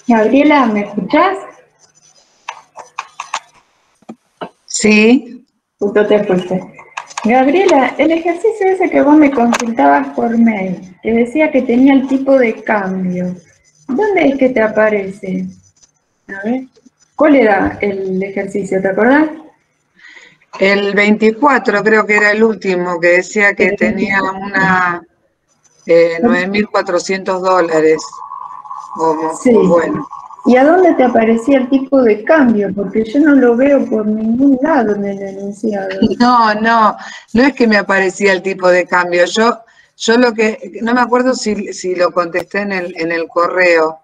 Gabriela, ¿me escuchás? Sí. Justo te fuiste. Gabriela, el ejercicio ese que vos me consultabas por mail, que decía que tenía el tipo de cambio, ¿dónde es que te aparece? A ver, ¿cuál era el ejercicio? ¿Te acordás? El 24 creo que era el último, que decía que tenía una $9.400. Sí. Bueno. ¿Y a dónde te aparecía el tipo de cambio? Porque yo no lo veo por ningún lado en el enunciado. No es que me aparecía el tipo de cambio. Yo lo que, no me acuerdo si lo contesté en el correo.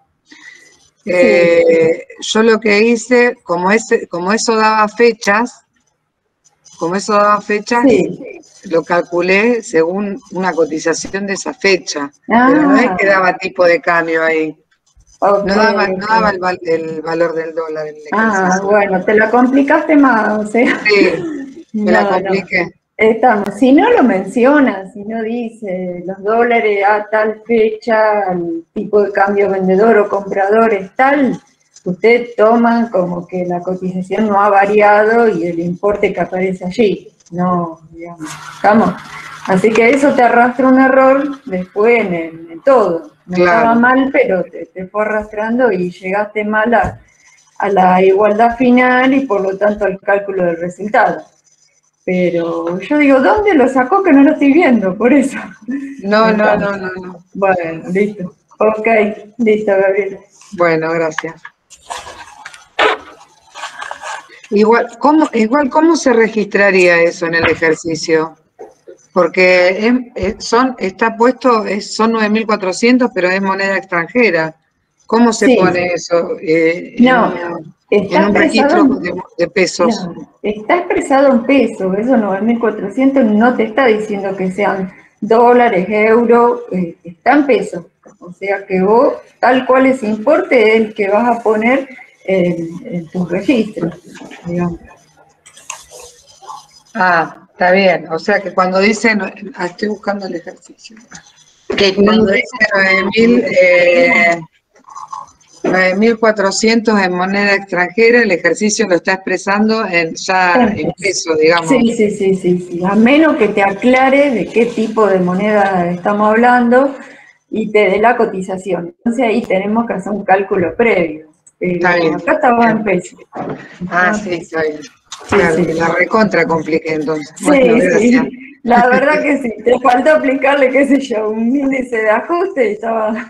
Yo lo que hice, como eso daba fechas, Sí. lo calculé según una cotización de esa fecha, pero no es que Ah, daba tipo de cambio ahí. ok. No daba el valor del dólar en el ejercicio. Bueno, te la complicaste más, o sea. Sí, me la compliqué. Estamos. Si no lo menciona, si no dice los dólares a tal fecha, el tipo de cambio vendedor o comprador es tal, usted toma como que la cotización no ha variado y el importe que aparece allí. No, digamos, ¿estamos? Así que eso te arrastra un error después en todo. No estaba mal, pero te fue arrastrando y llegaste mal a la igualdad final y por lo tanto al cálculo del resultado. Pero yo digo, ¿dónde lo sacó que no lo estoy viendo? Por eso. No. Bueno, listo. Ok, listo, Gabriela. Bueno, gracias. Igual, ¿cómo se registraría eso en el ejercicio? Porque está puesto, son 9.400, pero es moneda extranjera. ¿Cómo se pone eso en un registro de pesos? No, está expresado en pesos, esos 9.400 no te está diciendo que sean dólares, euros, está en pesos. O sea que vos, tal cual ese importe es el que vas a poner en tus registros, digamos. Está bien. O sea que cuando dice, estoy buscando el ejercicio, que cuando dice 9.400 en moneda extranjera, el ejercicio lo está expresando en peso, digamos. Sí. A menos que te aclare de qué tipo de moneda estamos hablando y te dé la cotización. Entonces ahí tenemos que hacer un cálculo previo. Está bien. Acá estaba en peso. Sí, está bien. Claro, que la recontra compliqué entonces. Bueno, gracias. La verdad que sí, te faltó aplicarle, qué sé yo, un índice de ajuste y estaba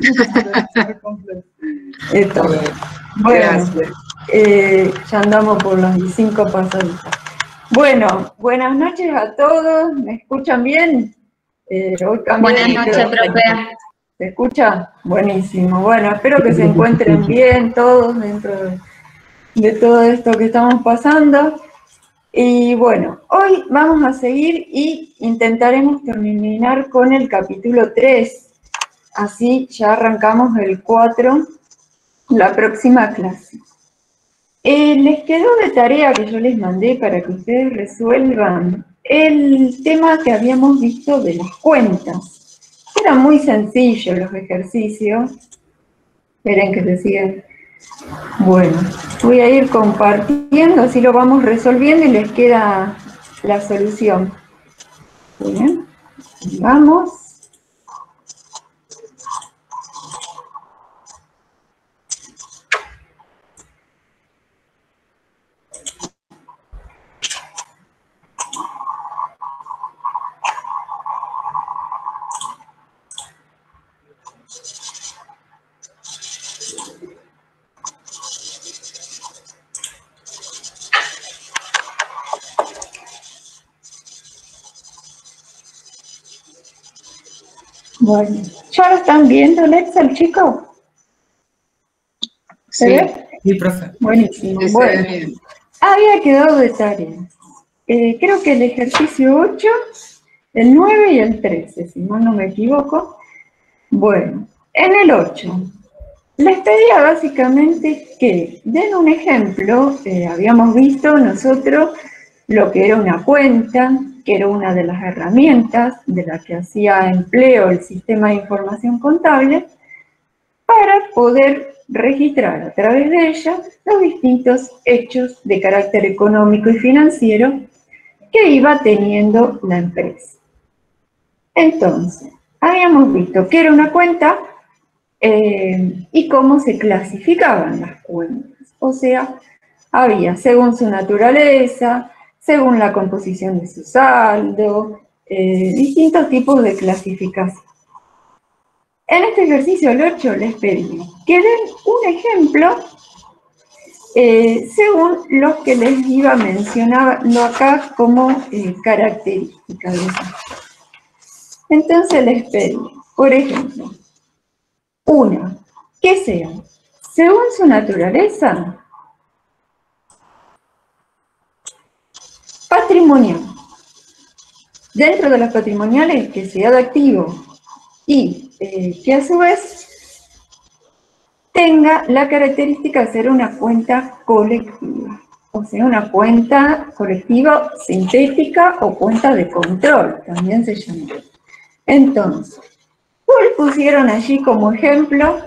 completo. Bueno, ya andamos por los 5 pasos. Bueno, buenas noches a todos, ¿me escuchan bien? Buenas noches, profe. ¿Se escucha? Buenísimo. Bueno, espero que se encuentren bien todos dentro de todo esto que estamos pasando. Y bueno, hoy vamos a seguir y intentaremos terminar con el capítulo 3. Así ya arrancamos el 4, la próxima clase. Les quedó de tarea que yo les mandé para que ustedes resuelvan el tema que habíamos visto de las cuentas. Era muy sencillo los ejercicios. Esperen que se sigan. Bueno, voy a ir compartiendo, así lo vamos resolviendo y les queda la solución. Bien, vamos. Bueno, ¿ya lo están viendo el Excel, chicos? ¿Se ve? Sí, profe. Buenísimo. Bueno, había quedado de tarea. Creo que el ejercicio 8, el 9 y el 13, si mal no me equivoco. Bueno, en el 8, les pedía básicamente que den un ejemplo. Habíamos visto nosotros lo que era una cuenta, que era una de las herramientas de la que hacía empleo el sistema de información contable, para poder registrar a través de ella los distintos hechos de carácter económico y financiero que iba teniendo la empresa. Entonces, habíamos visto que era una cuenta y cómo se clasificaban las cuentas. O sea, había según su naturaleza, según la composición de su saldo, distintos tipos de clasificación. En este ejercicio el 8 les pedí que den un ejemplo según los que les iba mencionando acá como características de eso. Entonces les pedí, por ejemplo, una, que sea, según su naturaleza, patrimonial. Dentro de las patrimoniales, que sea de activo y que a su vez tenga la característica de ser una cuenta colectiva. O sea, una cuenta colectiva sintética o cuenta de control, también se llama. Entonces, ¿cuál pusieron allí como ejemplo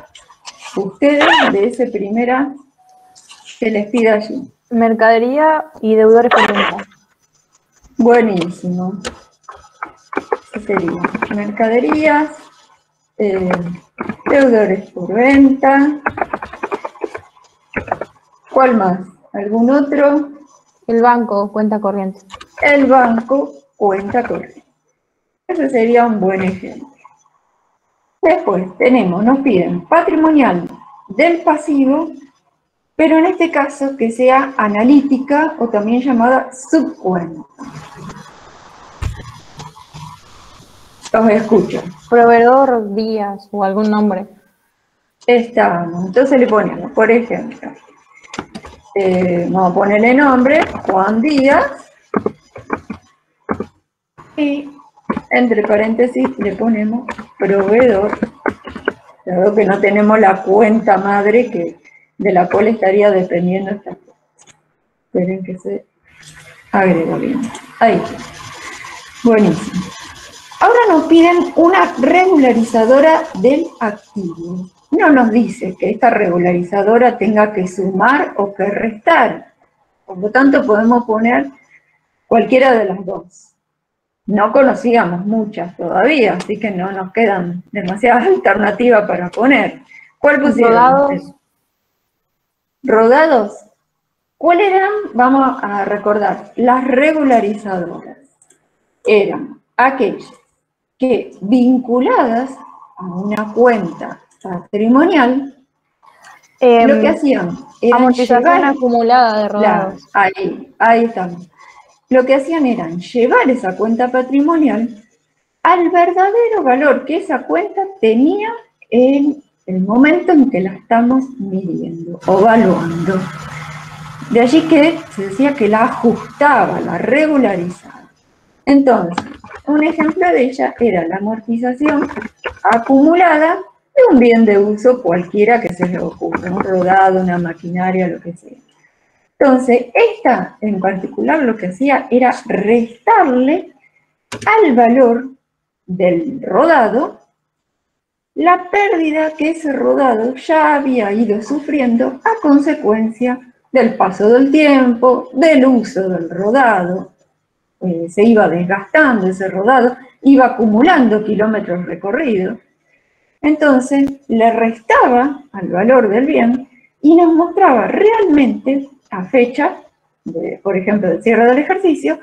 ustedes de ese primera que les pida allí? Mercadería y deudores por venta. Buenísimo. ¿Qué sería? Mercaderías, deudores por venta. ¿Cuál más? ¿Algún otro? El banco, cuenta corriente. El banco, cuenta corriente. Ese sería un buen ejemplo. Después tenemos, nos piden patrimonial del pasivo, pero en este caso que sea analítica o también llamada subcuenta. Los escucho. Proveedor, días o algún nombre. Estamos. Entonces le ponemos, por ejemplo, vamos a ponerle nombre, Juan Díaz, y entre paréntesis le ponemos proveedor, dado que no tenemos la cuenta madre de la cual estaría dependiendo esta cuenta. Esperen que se agrega bien. Ahí está. Buenísimo. Ahora nos piden una regularizadora del activo. No nos dice que esta regularizadora tenga que sumar o que restar. Por lo tanto, podemos poner cualquiera de las dos. No conocíamos muchas todavía, así que no nos quedan demasiadas alternativas para poner. ¿Cuál pusieron? Rodados. ¿Rodados? ¿Cuáles eran? Vamos a recordar. Las regularizadoras eran aquellas que vinculadas a una cuenta patrimonial, lo que hacían era amortización acumulada de rodados. Ahí estamos. Lo que hacían eran llevar esa cuenta patrimonial al verdadero valor que esa cuenta tenía en el momento en que la estamos midiendo o evaluando. De allí que se decía que la ajustaba, la regularizaba. Entonces, un ejemplo de ella era la amortización acumulada de un bien de uso cualquiera que se le ocurra, un rodado, una maquinaria, lo que sea. Entonces, esta en particular lo que hacía era restarle al valor del rodado la pérdida que ese rodado ya había ido sufriendo a consecuencia del paso del tiempo, del uso del rodado. Se iba desgastando ese rodado, iba acumulando kilómetros recorridos. Entonces, le restaba al valor del bien y nos mostraba realmente a fecha, por ejemplo, del cierre del ejercicio,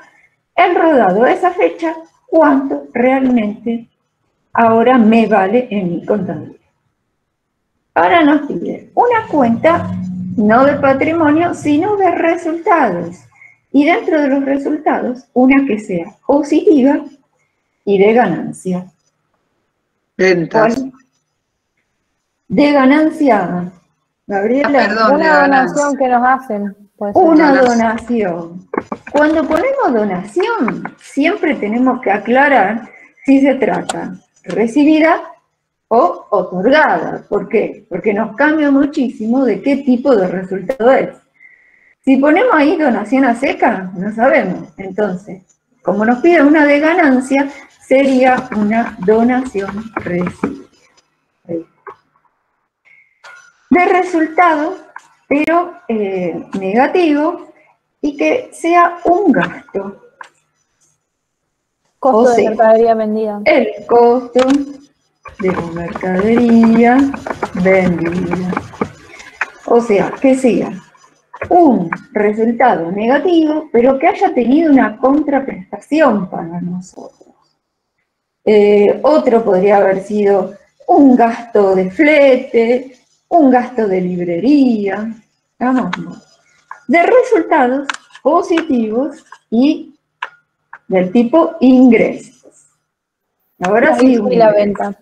el rodado a esa fecha, cuánto realmente ahora me vale en mi contabilidad. Ahora nos pide una cuenta no de patrimonio, sino de resultados. Y dentro de los resultados, una que sea positiva y de ganancia. Ventas. ¿Cuál? De ganancia, Gabriela. Perdón, Una donación que nos hacen. Una donación. Cuando ponemos donación, siempre tenemos que aclarar si se trata recibida o otorgada. ¿Por qué? Porque nos cambia muchísimo de qué tipo de resultado es. Si ponemos ahí donación a seca, no sabemos. Entonces, como nos pide una de ganancia, sería una donación recibida. De resultado, pero negativo, y que sea un gasto. Costo de mercadería vendida. El costo de la mercadería vendida. O sea, que sea un resultado negativo, pero que haya tenido una contraprestación para nosotros. Otro podría haber sido un gasto de flete, un gasto de librería, de resultados positivos y del tipo ingresos. Ahora sí, la venta.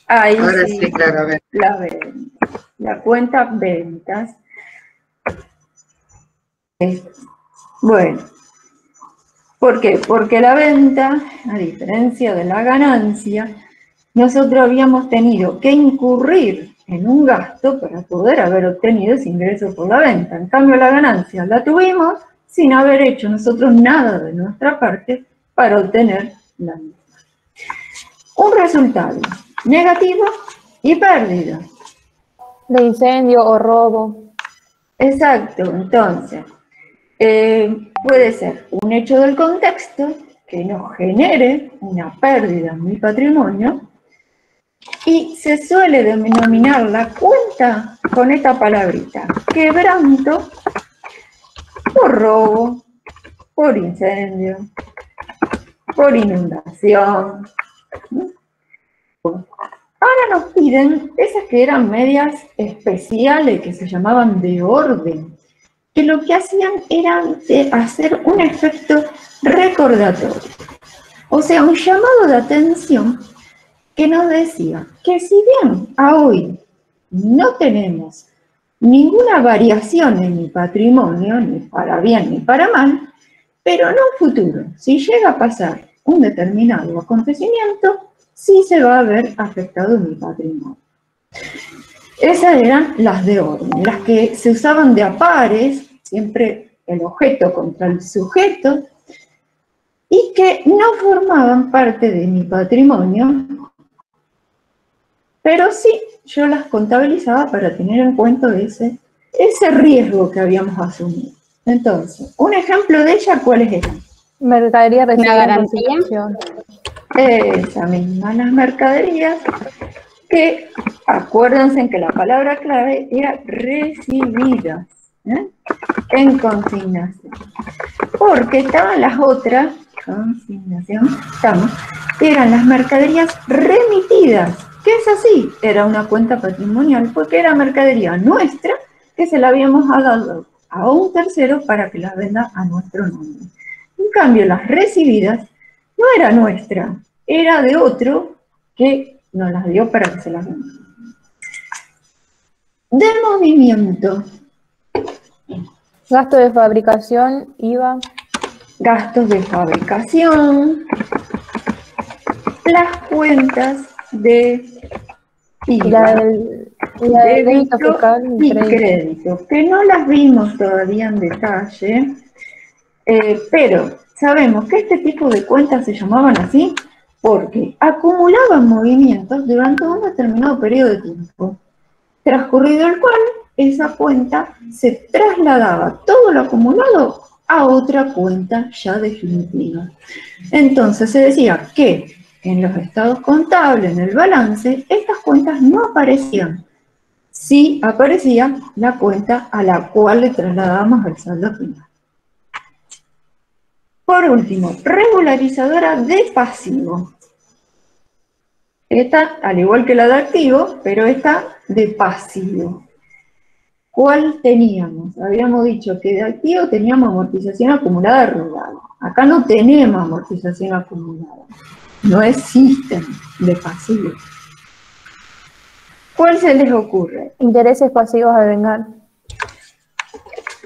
Ahí ahora sí, sí, claro, la venta. La cuenta ventas. Bueno, ¿por qué? Porque la venta, a diferencia de la ganancia, nosotros habíamos tenido que incurrir en un gasto para poder haber obtenido ese ingreso por la venta. En cambio, la ganancia la tuvimos sin haber hecho nosotros nada de nuestra parte para obtener la misma. Un resultado negativo y pérdida. De incendio o robo. Exacto, entonces, puede ser un hecho del contexto que nos genere una pérdida en mi patrimonio y se suele denominar la cuenta con esta palabrita, quebranto por robo, por incendio, por inundación. Ahora nos piden esas que eran medias especiales, que se llamaban de orden, que lo que hacían era hacer un efecto recordatorio. O sea, un llamado de atención que nos decía que si bien a hoy no tenemos ninguna variación en mi patrimonio, ni para bien ni para mal, pero en un futuro, si llega a pasar un determinado acontecimiento, sí se va a ver afectado mi patrimonio. Esas eran las de orden, las que se usaban de a pares, siempre el objeto contra el sujeto, y que no formaban parte de mi patrimonio, pero sí yo las contabilizaba para tener en cuenta ese riesgo que habíamos asumido. Entonces, un ejemplo de ella, ¿cuáles eran? Mercadería recibida. ¿Una garantía? Esa misma, las mercaderías, que acuérdense que la palabra clave era recibidas, en consignación. Porque estaban las otras, consignación, que eran las mercaderías remitidas, que es así, era una cuenta patrimonial, porque era mercadería nuestra que se la habíamos dado a un tercero para que la venda a nuestro nombre. En cambio, las recibidas no era nuestra, era de otro que nos las dio para que se las venda. De movimiento. Gasto de fabricación, IVA. Gastos de fabricación. Las cuentas de IVA. La de débito fiscal y crédito, que no las vimos todavía en detalle, pero sabemos que este tipo de cuentas se llamaban así porque acumulaban movimientos durante un determinado periodo de tiempo, transcurrido el cual esa cuenta se trasladaba todo lo acumulado a otra cuenta ya definitiva. Entonces se decía que en los estados contables, en el balance, estas cuentas no aparecían. Sí aparecía la cuenta a la cual le trasladábamos el saldo final. Por último, regularizadora de pasivo. Esta, al igual que la de activo, pero esta de pasivo. ¿Cuál teníamos? Habíamos dicho que de activo teníamos amortización acumulada rodada. Acá no tenemos amortización acumulada. No existen de pasivo. ¿Cuál se les ocurre? Intereses pasivos a devengar.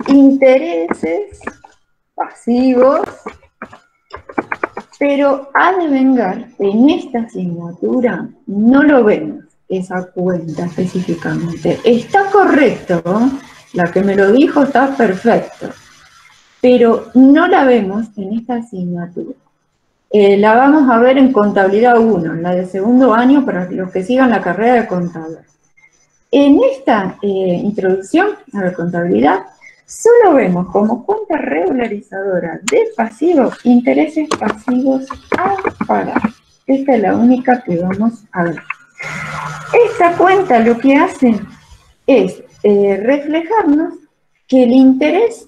Intereses pasivos, pero a devengar en esta asignatura no lo vemos, esa cuenta específicamente. Está correcto la que me lo dijo está perfecto, pero no la vemos en esta asignatura. La vamos a ver en Contabilidad 1, en la de segundo año, para los que sigan la carrera de contador. En esta introducción a la contabilidad, solo vemos como cuenta regularizadora de pasivos, intereses pasivos a pagar. Esta es la única que vamos a ver. Esta cuenta lo que hace es reflejarnos que el interés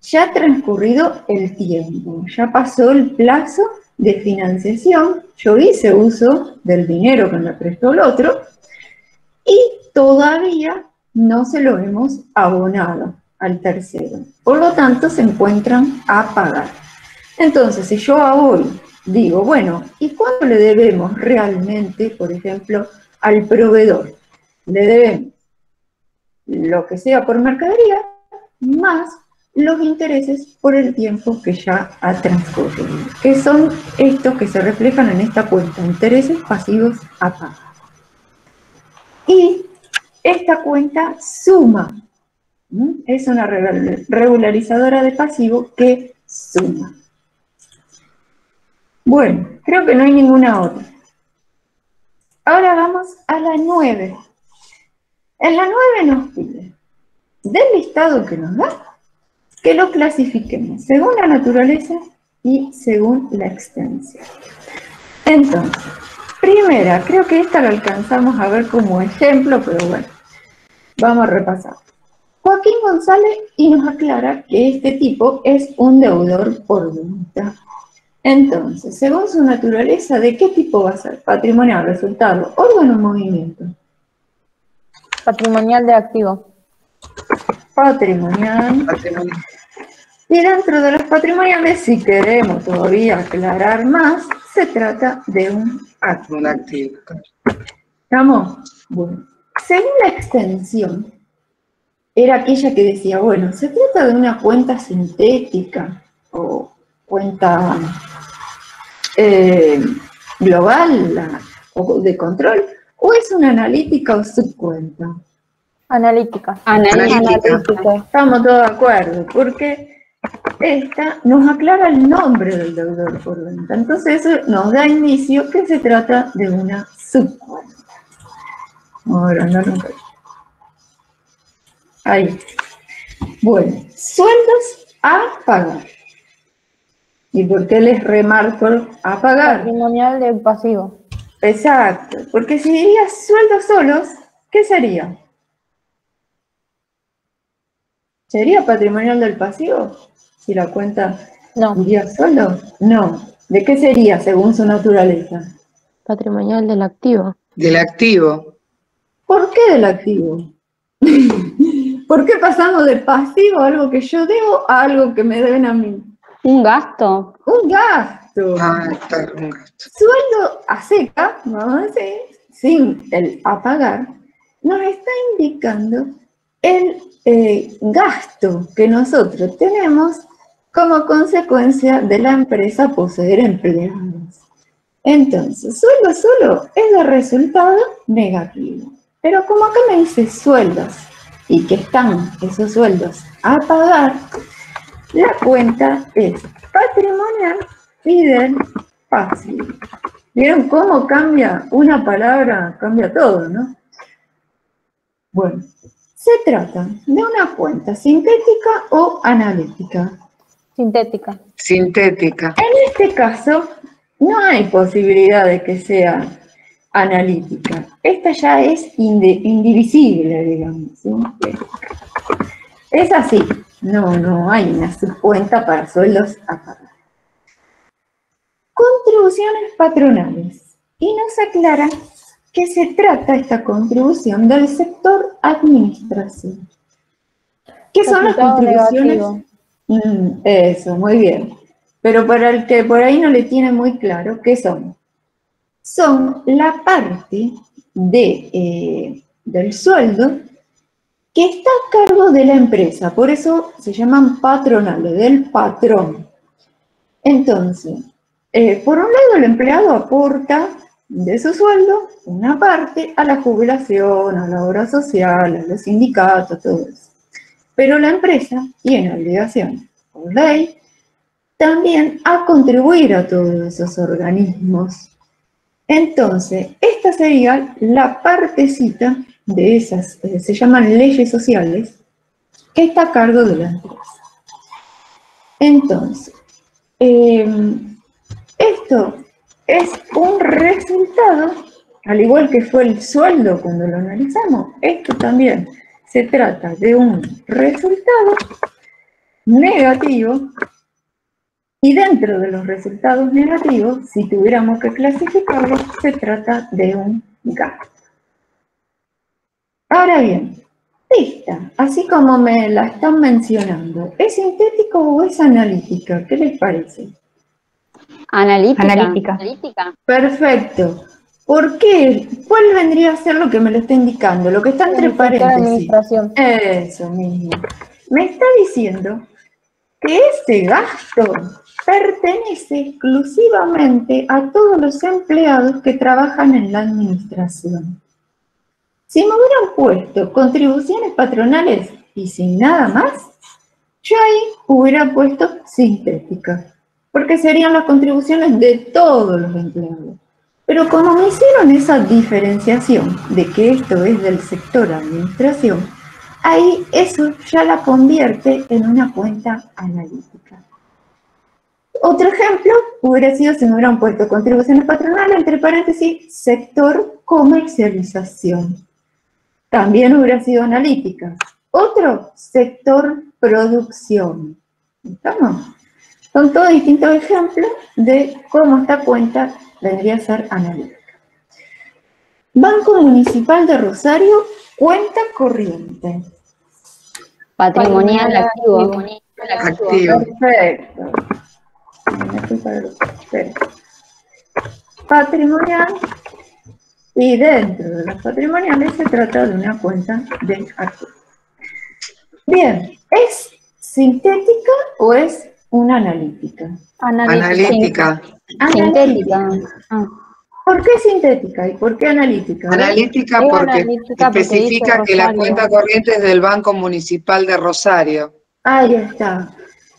ya ha transcurrido el tiempo, ya pasó el plazo de financiación, yo hice uso del dinero que me prestó el otro y todavía no se lo hemos abonado al tercero. Por lo tanto, se encuentran a pagar. Entonces, si yo hoy digo, bueno, ¿y cuánto le debemos realmente, por ejemplo, al proveedor? Le debemos lo que sea por mercadería, más los intereses por el tiempo que ya ha transcurrido, que son estos que se reflejan en esta cuenta, intereses pasivos a pagar. Y esta cuenta suma, es una regularizadora de pasivo que suma. Bueno, creo que no hay ninguna otra. Ahora vamos a la 9. En la 9 nos pide, del listado que nos da, que lo clasifiquemos según la naturaleza y según la extensión. Entonces, primera, creo que esta la alcanzamos a ver como ejemplo, pero bueno, vamos a repasar. Joaquín González y nos aclara que este tipo es un deudor por venta. Entonces, según su naturaleza, ¿de qué tipo va a ser? Patrimonial, resultado, órgano o movimiento. Patrimonial de activo. Patrimonial. Y dentro de los patrimoniales, si queremos todavía aclarar más, se trata de un activo. ¿Estamos? Bueno, según la extensión, era aquella que decía, bueno, se trata de una cuenta sintética o cuenta global o de control, o es una analítica o subcuenta. Analítica. Estamos todos de acuerdo, porque esta nos aclara el nombre del deudor por venta. Entonces eso nos da indicio que se trata de una subcuenta. Ahora no lo veo. Ahí. Bueno, sueldos a pagar. ¿Y por qué les remarco a pagar? Patrimonial del pasivo. Exacto, porque si diría sueldos solos, ¿qué sería? ¿Sería patrimonial del pasivo? Si la cuenta diría solo. No. ¿De qué sería según su naturaleza? Patrimonial del activo. Del activo. ¿Por qué del activo? ¿Por qué pasamos de pasivo, algo que yo debo, a algo que me deben a mí? ¿Un gasto? Un gasto. Ah, está, un gasto. Sueldo a seca, vamos a decir, sin el a pagar, nos está indicando el gasto que nosotros tenemos como consecuencia de la empresa poseer empleados. Entonces, sueldo solo es de resultado negativo. Pero como acá me dice sueldos y que están esos sueldos a pagar, la cuenta es patrimonial y del pasivo. ¿Vieron cómo cambia una palabra? Cambia todo, ¿no? Bueno, se trata de una cuenta sintética o analítica. Sintética. Sintética. En este caso, no hay posibilidad de que sea analítica. Esta ya es indivisible, digamos, ¿sí? Es así. No hay una subcuenta para sueldos a pagar. Contribuciones patronales. Y nos aclara que se trata esta contribución del sector administración. ¿Qué son las contribuciones? Eso, muy bien. Pero para el que por ahí no le tiene muy claro, ¿qué son? Son la parte del sueldo que está a cargo de la empresa. Por eso se llaman patronales, del patrón. Entonces, por un lado el empleado aporta de su sueldo una parte a la jubilación, a la obra social, a los sindicatos, todo eso. pero la empresa tiene obligación, por ley, también a contribuir a todos esos organismos. Entonces, esta sería la partecita de esas, se llaman leyes sociales, que está a cargo de la empresa. Entonces, esto es un resultado, al igual que fue el sueldo cuando lo analizamos, esto también se trata de un resultado negativo, y dentro de los resultados negativos, si tuviéramos que clasificarlos, se trata de un gasto. Ahora bien, esta, así como me la están mencionando, ¿es sintética o es analítica? ¿Qué les parece? Analítica. Perfecto. ¿Por qué? ¿Cuál vendría a ser lo que me lo está indicando? Lo que está entre El sector de paréntesis. administración. Eso mismo. Me está diciendo que ese gasto pertenece exclusivamente a todos los empleados que trabajan en la administración. Si me hubieran puesto contribuciones patronales y sin nada más, yo ahí hubiera puesto sintética, porque serían las contribuciones de todos los empleados. Pero como me hicieron esa diferenciación de que esto es del sector administración, ahí eso ya la convierte en una cuenta analítica. Otro ejemplo hubiera sido si me hubieran puesto contribuciones patronales, entre paréntesis, sector comercialización. También hubiera sido analítica. Otro, sector producción. ¿Estamos? Son todos distintos ejemplos de cómo esta cuenta vendría a ser analítica. Banco Municipal de Rosario, cuenta corriente. Patrimonial activo. Activo. Perfecto. Perfecto. Patrimonial. Y dentro de los patrimoniales se trata de una cuenta de activos. Bien, ¿es sintética o es una analítica? Analítica. Sintética. Ah. ¿Por qué sintética y por qué analítica? Analítica Es porque analítica porque especifica dice que la Rosario. cuenta corriente es del Banco Municipal de Rosario. Ahí está.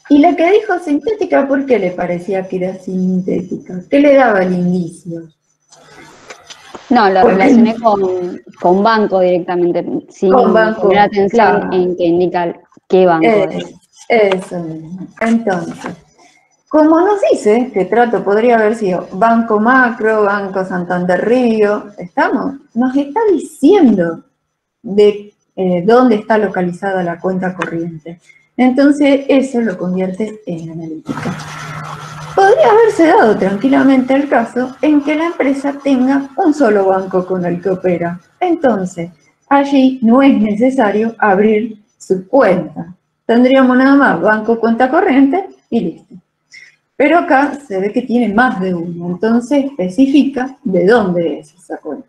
Y la que dijo sintética, ¿por qué le parecía que era sintética? ¿Qué le daba el indicio? No, lo ¿Por qué? relacioné con banco directamente, sin Con banco, poner atención claro. en que indica qué banco es. Eso mismo. Entonces, como nos dice, que trato podría haber sido Banco Macro, Banco Santander Río, ¿estamos? Nos está diciendo de dónde está localizada la cuenta corriente. Entonces, eso lo convierte en analítica. Podría haberse dado tranquilamente el caso en que la empresa tenga un solo banco con el que opera. Entonces, allí no es necesario abrir su cuenta. Tendríamos nada más banco, cuenta corriente y listo. Pero acá se ve que tiene más de uno, entonces especifica de dónde es esa cuenta.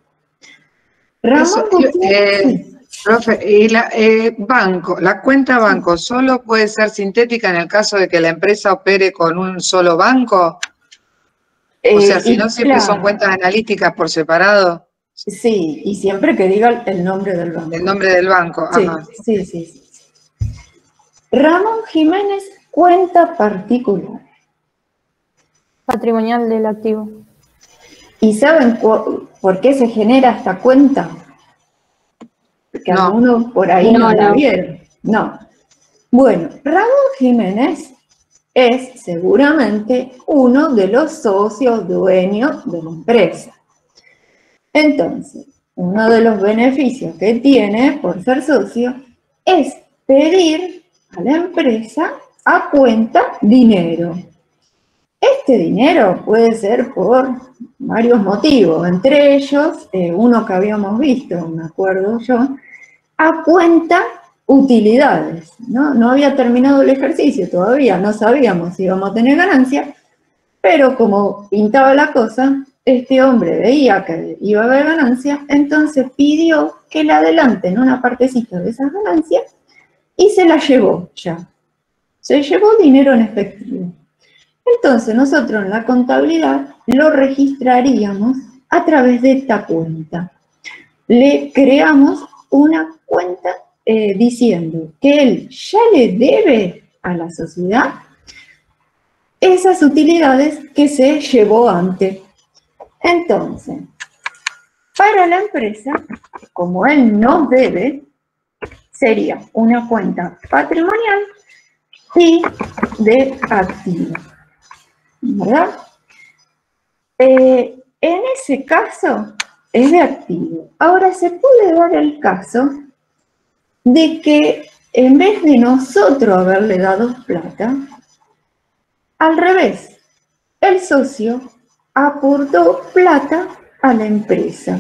Ramón Gutiérrez, Profe, y la cuenta banco solo puede ser sintética en el caso de que la empresa opere con un solo banco. O sea, si no siempre son cuentas analíticas por separado. Sí, y siempre que diga el nombre del banco. El nombre del banco. Sí, Ajá. sí. Ramón Jiménez, cuenta particular. Patrimonial del activo. ¿Y saben por qué se genera esta cuenta? Porque No. algunos por ahí no la vieron. No. Bueno, Ramón Jiménez es seguramente uno de los socios dueños de la empresa. Entonces, uno de los beneficios que tiene por ser socio es pedir a la empresa a cuenta dinero. Este dinero puede ser por varios motivos, entre ellos, uno que habíamos visto, me acuerdo yo, a cuenta utilidades, ¿no? No había terminado el ejercicio todavía, no sabíamos si íbamos a tener ganancia, pero como pintaba la cosa, este hombre veía que iba a haber ganancia, entonces pidió que le adelanten una partecita de esas ganancias y se la llevó ya. Se llevó dinero en efectivo. Entonces nosotros en la contabilidad lo registraríamos a través de esta cuenta. Le creamos una cuenta diciendo que él ya le debe a la sociedad esas utilidades que se llevó antes. Entonces, para la empresa, como él nos debe, sería una cuenta patrimonial y de activos, ¿verdad? En ese caso es de activo. Ahora se puede dar el caso de que en vez de nosotros haberle dado plata, al revés, el socio aportó plata a la empresa.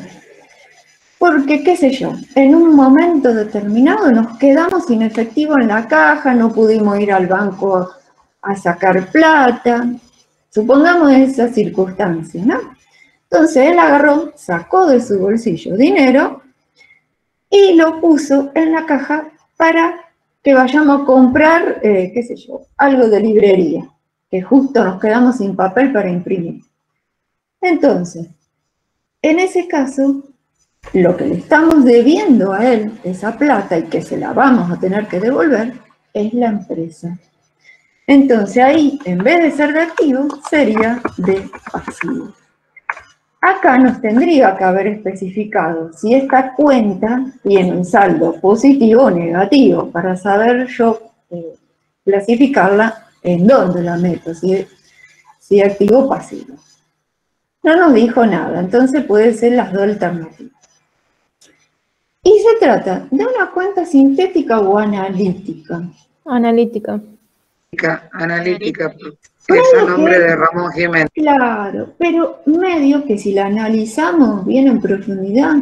Porque, qué sé yo, en un momento determinado nos quedamos sin efectivo en la caja, no pudimos ir al banco a sacar plata. Supongamos esa circunstancia, ¿no? Entonces él agarró, sacó de su bolsillo dinero y lo puso en la caja para que vayamos a comprar, qué sé yo, algo de librería, que justo nos quedamos sin papel para imprimir. Entonces, en ese caso, lo que le estamos debiendo a él, esa plata, y que se la vamos a tener que devolver, es la empresa. Entonces ahí, en vez de ser de activo, sería de pasivo. Acá nos tendría que haber especificado si esta cuenta tiene un saldo positivo o negativo, para saber yo clasificarla en dónde la meto, si activo o pasivo. No nos dijo nada, entonces puede ser las dos alternativas. Y se trata de una cuenta sintética o analítica. Analítica. Analítica, que es el nombre de Ramón Jiménez. Claro, pero medio que si la analizamos bien en profundidad,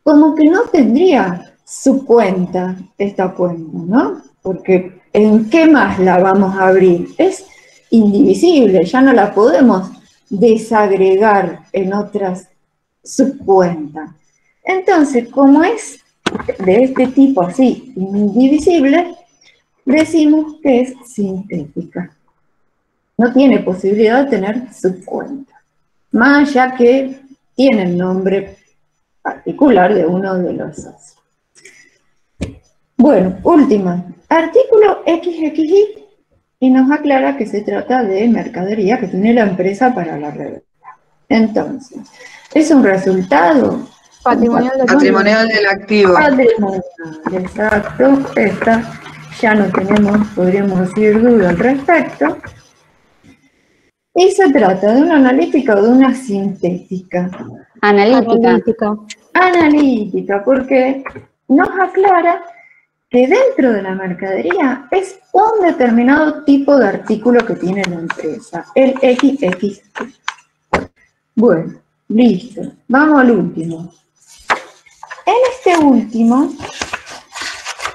como que no tendría su cuenta, esta cuenta, ¿no? Porque ¿en qué más la vamos a abrir? Es indivisible, ya no la podemos desagregar en otras subcuentas. Entonces, como es de este tipo así, indivisible, decimos que es sintética. No tiene posibilidad de tener subcuenta, más allá que tiene el nombre particular de uno de los socios. Bueno, última, artículo XXI, y nos aclara que se trata de mercadería que tiene la empresa para la reventa. Entonces, es un resultado Patrimonial del activo. patrimonial, exacto. Esta ya no tenemos, podríamos decir, duda al respecto. Y se trata de una analítica o de una sintética. Analítica. Analítica, porque nos aclara que dentro de la mercadería es un determinado tipo de artículo que tiene la empresa, el XX. Bueno, listo. Vamos al último. En este último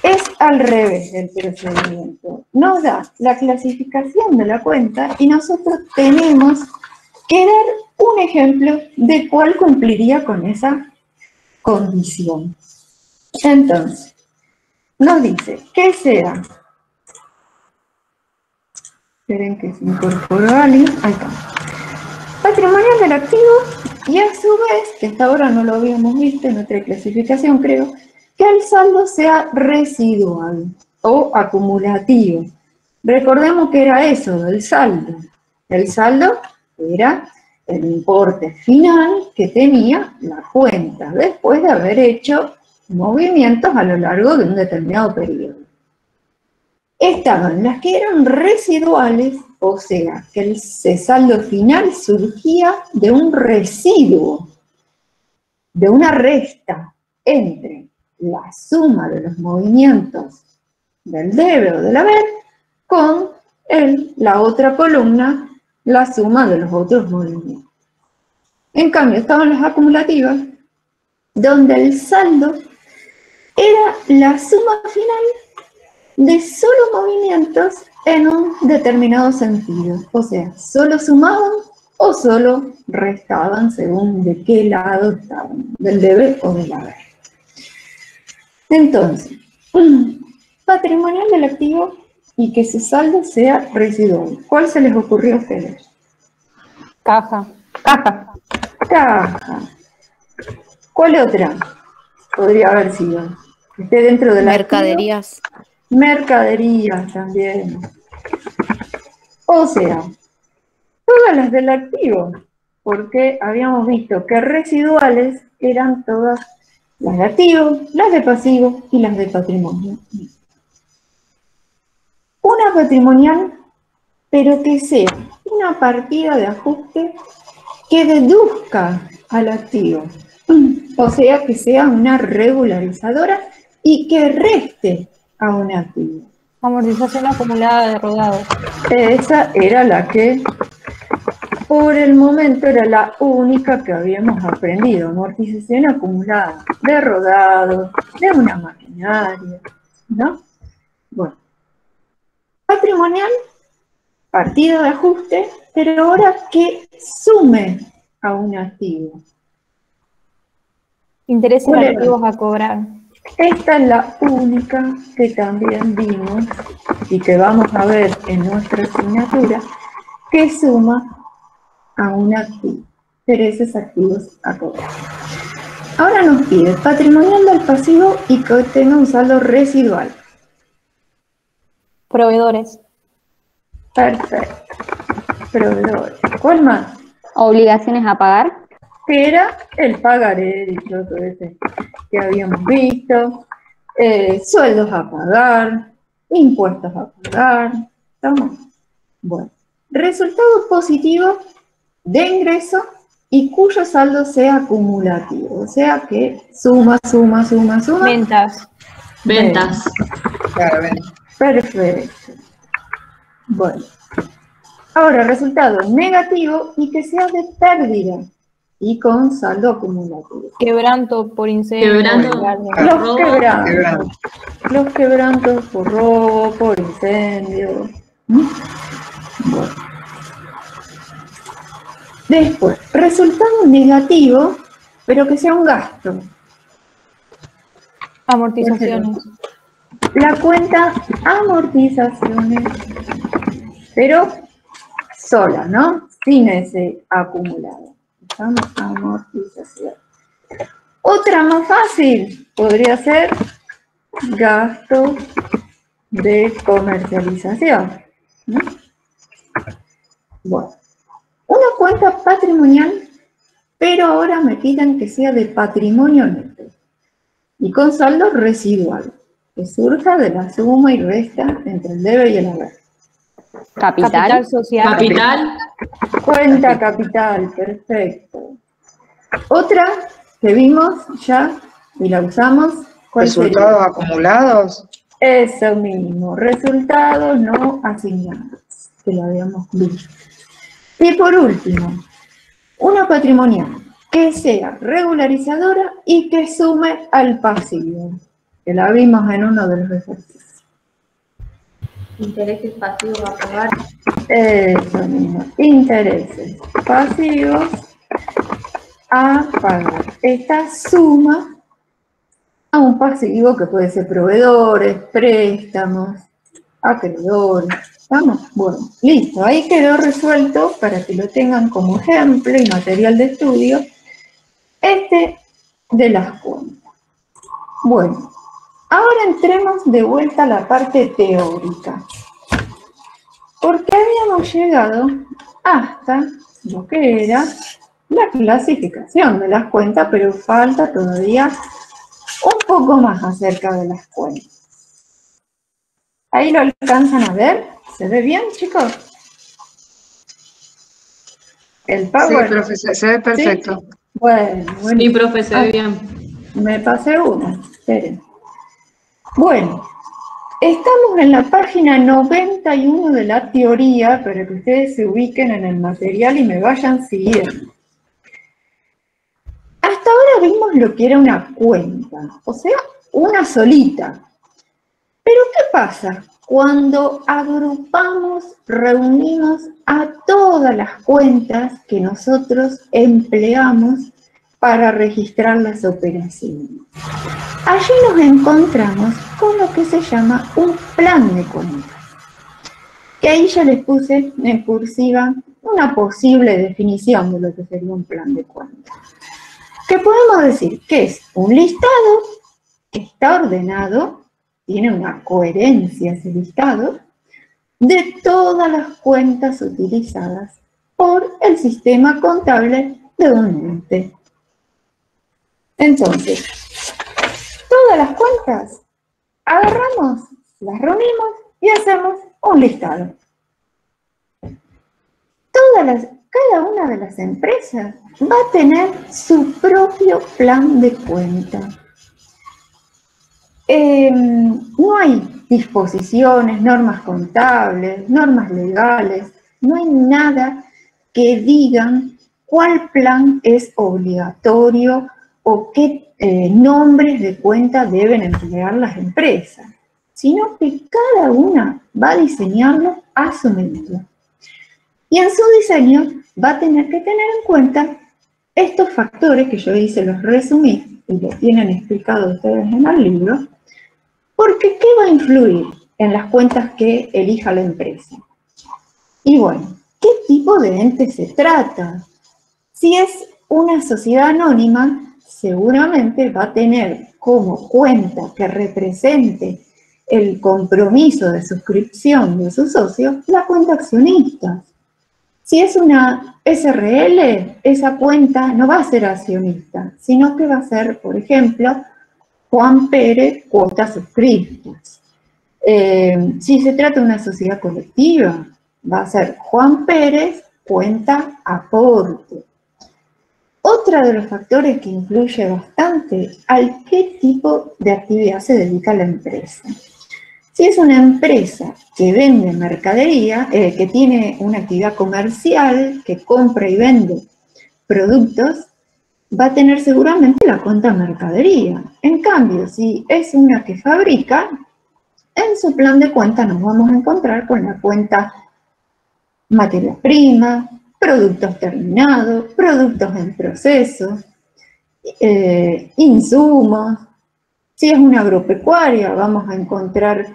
es al revés del procedimiento. Nos da la clasificación de la cuenta y nosotros tenemos que dar un ejemplo de cuál cumpliría con esa condición. Entonces, nos dice que sea, esperen que se incorporó alguien, ahí está, patrimonial del activo, y a su vez, que hasta ahora no lo habíamos visto en otra clasificación, creo, que el saldo sea residual o acumulativo. Recordemos que era eso del saldo. El saldo era el importe final que tenía la cuenta después de haber hecho movimientos a lo largo de un determinado periodo. Estaban las que eran residuales, o sea, que ese saldo final surgía de un residuo, de una resta entre la suma de los movimientos del debe o del haber con la otra columna, la suma de los otros movimientos. En cambio, estaban las acumulativas, donde el saldo era la suma final de solo movimientos en un determinado sentido. O sea, solo sumaban o solo restaban según de qué lado estaban, del debe o del haber. Entonces, patrimonial del activo y que su saldo sea residual. ¿Cuál se les ocurrió a ustedes? Caja. Caja. ¿Cuál otra podría haber sido? que esté dentro de la Mercaderías. Mercaderías también. O sea, todas las del activo, porque habíamos visto que residuales eran todas las de activo, las de pasivo y las de patrimonio. Una patrimonial, pero que sea una partida de ajuste que deduzca al activo. O sea, que sea una regularizadora y que reste a un activo. Amortización acumulada de rodado. Esa era la que, por el momento, era la única que habíamos aprendido. Amortización acumulada de rodado, de una maquinaria, ¿no? Bueno. Patrimonial, partida de ajuste, pero ahora que sume a un activo. Intereses activos a cobrar. Esta es la única que también vimos y que vamos a ver en nuestra asignatura, que suma a un activo, intereses activos a cobrar. Ahora nos pide patrimonial del pasivo y que tenga un saldo residual. Proveedores. Perfecto. Proveedores. ¿Cuál más? Obligaciones a pagar. Que era el pagaré, dichoso ese que habíamos visto, sueldos a pagar, impuestos a pagar. ¿Estamos? Bueno. Resultado positivo de ingreso y cuyo saldo sea acumulativo, o sea que suma. Ventas. Ventas. Claro, ven. Perfecto. Bueno. Ahora, resultado negativo y que sea de pérdida y con saldo acumulativo. Quebranto por incendio. Quebranto. Los quebrantos por robo, por incendio. Bueno. Después, resultado negativo, pero que sea un gasto. Amortizaciones. La cuenta amortizaciones, pero sola, ¿no? Sin ese acumulado. Estamos amortización. Otra más fácil podría ser gasto de comercialización, ¿no? Bueno, una cuenta patrimonial, pero ahora me piden que sea de patrimonio neto y con saldo residual, que surja de la suma y resta entre el debe y el haber. Capital social. Capital. Cuenta capital, perfecto. Otra que vimos ya y la usamos. ¿Cuál Resultados sería? acumulados. Eso mismo, resultados no asignados, que lo habíamos visto. Y por último, una patrimonial que sea regularizadora y que sume al pasivo, que la vimos en uno de los ejercicios. Intereses pasivos a pagar. Eso mismo, intereses pasivos a pagar. Esta suma a un pasivo que puede ser proveedores, préstamos, acreedores. ¿Estamos? Bueno, listo. Ahí quedó resuelto para que lo tengan como ejemplo y material de estudio. Este de las cuentas. Bueno, ahora entremos de vuelta a la parte teórica. Porque habíamos llegado hasta lo que era la clasificación de las cuentas, pero falta todavía un poco más acerca de las cuentas. ¿Ahí lo alcanzan a ver? ¿Se ve bien, chicos? El Power. Sí, profesor, se ve perfecto. ¿Sí? Bueno. Sí, profe, se ve bien. Me pasé una, esperen. Bueno, estamos en la página 91 de la teoría, para que ustedes se ubiquen en el material y me vayan siguiendo. Hasta ahora vimos lo que era una cuenta, o sea, una solita. Pero ¿qué pasa cuando agrupamos, reunimos a todas las cuentas que nosotros empleamos para registrar las operaciones? Allí nos encontramos con lo que se llama un plan de cuentas. Que ahí ya les puse en cursiva una posible definición de lo que sería un plan de cuentas. Que podemos decir que es un listado está ordenado, tiene una coherencia ese listado, de todas las cuentas utilizadas por el sistema contable de un ente. Entonces, todas las cuentas agarramos, las reunimos y hacemos un listado. Cada una de las empresas va a tener su propio plan de cuenta. No hay disposiciones, normas contables, normas legales, no hay nada que digan cuál plan es obligatorio o qué nombres de cuenta deben emplear las empresas, sino que cada una va a diseñarlo a su medida. Y en su diseño va a tener que tener en cuenta estos factores que yo hice, los resumí y los tienen explicados ustedes en el libro, porque ¿qué va a influir en las cuentas que elija la empresa? Y bueno, ¿qué tipo de ente se trata? Si es una sociedad anónima, seguramente va a tener como cuenta que represente el compromiso de suscripción de sus socios la cuenta accionista. Si es una SRL, esa cuenta no va a ser accionista, sino que va a ser, por ejemplo, Juan Pérez, cuotas suscritas. Si se trata de una sociedad colectiva, va a ser Juan Pérez, cuenta aporte. Otro de los factores que influye bastante al qué tipo de actividad se dedica la empresa. Si es una empresa que vende mercadería, que tiene una actividad comercial, que compra y vende productos, va a tener seguramente la cuenta mercadería. En cambio, si es una que fabrica, en su plan de cuenta nos vamos a encontrar con la cuenta materia prima, productos terminados, productos en proceso, insumos. Si es una agropecuaria, vamos a encontrar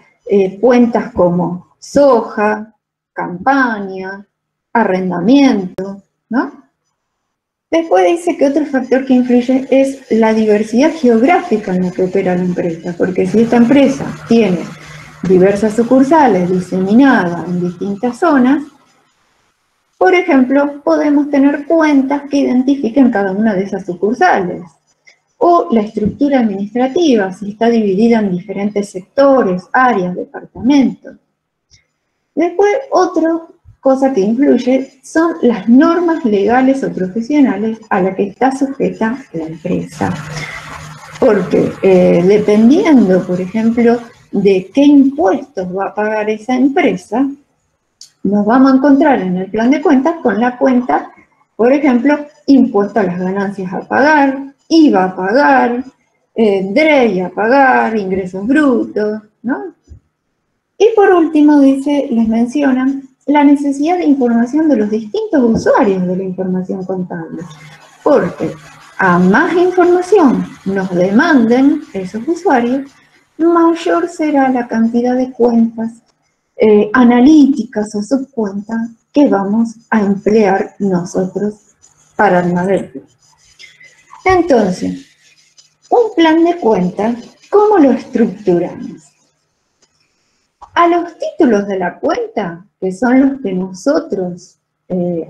cuentas como soja, campaña, arrendamiento, ¿no? Después dice que otro factor que influye es la diversidad geográfica en la que opera la empresa, porque si esta empresa tiene diversas sucursales diseminadas en distintas zonas, por ejemplo, podemos tener cuentas que identifiquen cada una de esas sucursales. O la estructura administrativa, si está dividida en diferentes sectores, áreas, departamentos. Después, otra cosa que influye son las normas legales o profesionales a las que está sujeta la empresa. Porque dependiendo, por ejemplo, de qué impuestos va a pagar esa empresa, nos vamos a encontrar en el plan de cuentas con la cuenta, por ejemplo, impuesto a las ganancias a pagar, IVA a pagar, DREI a pagar, ingresos brutos, ¿no? Y por último, les mencionan la necesidad de información de los distintos usuarios de la información contable. Porque a más información nos demanden esos usuarios, mayor será la cantidad de cuentas analíticas o subcuentas que vamos a emplear nosotros para armar el plan. Entonces, un plan de cuentas, ¿cómo lo estructuramos? A los títulos de la cuenta, que son los que nosotros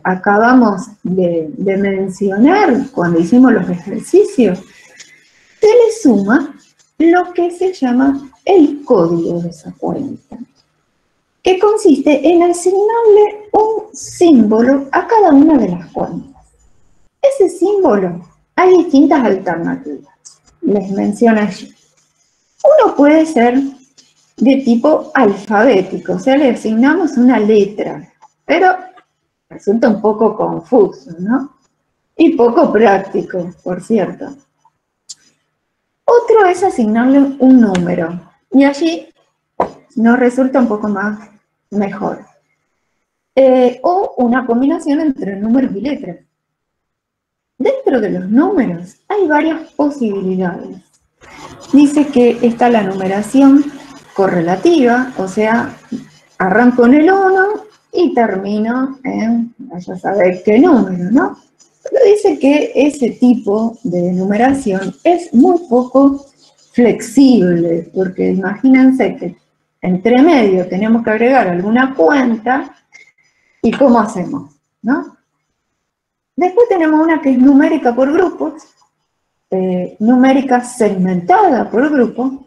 acabamos de mencionar cuando hicimos los ejercicios, se le suma lo que se llama el código de esa cuenta, que consiste en asignarle un símbolo a cada una de las cuentas. Ese símbolo, hay distintas alternativas, les menciono allí. Uno puede ser de tipo alfabético, o sea, le asignamos una letra, pero resulta un poco confuso, ¿no? Y poco práctico, por cierto. Otro es asignarle un número, y allí nos resulta un poco más mejor. O una combinación entre números y letras. Dentro de los números hay varias posibilidades. Dice que está la numeración correlativa, o sea, arranco en el 1 y termino en, vaya a saber qué número, ¿no? Pero dice que ese tipo de numeración es muy poco flexible, porque imagínense que entre medio tenemos que agregar alguna cuenta, ¿y cómo hacemos? ¿No? Después tenemos una que es numérica por grupos, numérica segmentada por grupo,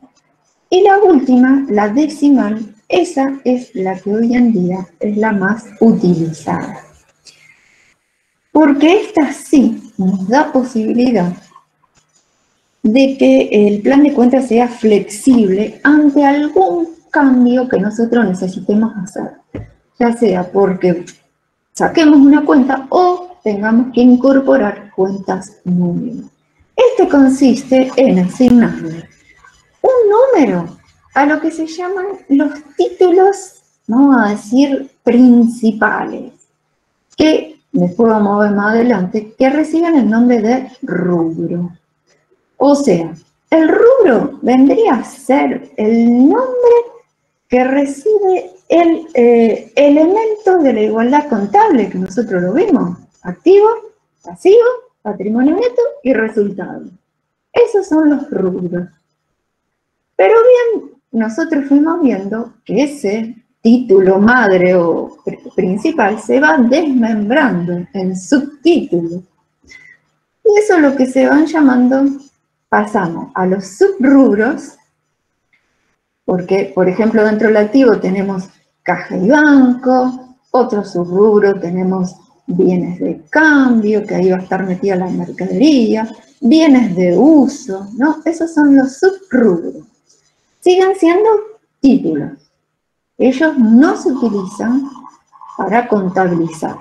y la última, la decimal, esa es la que hoy en día es la más utilizada. Porque esta sí nos da posibilidad de que el plan de cuentas sea flexible ante algún cambio que nosotros necesitemos hacer. Ya sea porque saquemos una cuenta o tengamos que incorporar cuentas número. Esto consiste en asignarle un número a lo que se llaman los títulos, vamos a decir, principales, que después vamos a ver más adelante, que reciben el nombre de rubro. O sea, el rubro vendría a ser el nombre que recibe el elemento de la igualdad contable, que nosotros lo vimos: activo, pasivo, patrimonio neto y resultado. Esos son los rubros. Pero bien, nosotros fuimos viendo que ese título madre o principal se va desmembrando en subtítulos. Y eso es lo que se van llamando, pasamos a los subrubros, porque, por ejemplo, dentro del activo tenemos caja y banco, otro subrubro tenemos bienes de cambio, que ahí va a estar metida la mercadería, bienes de uso, ¿no? Esos son los subrubros. Siguen siendo títulos. Ellos no se utilizan para contabilizar.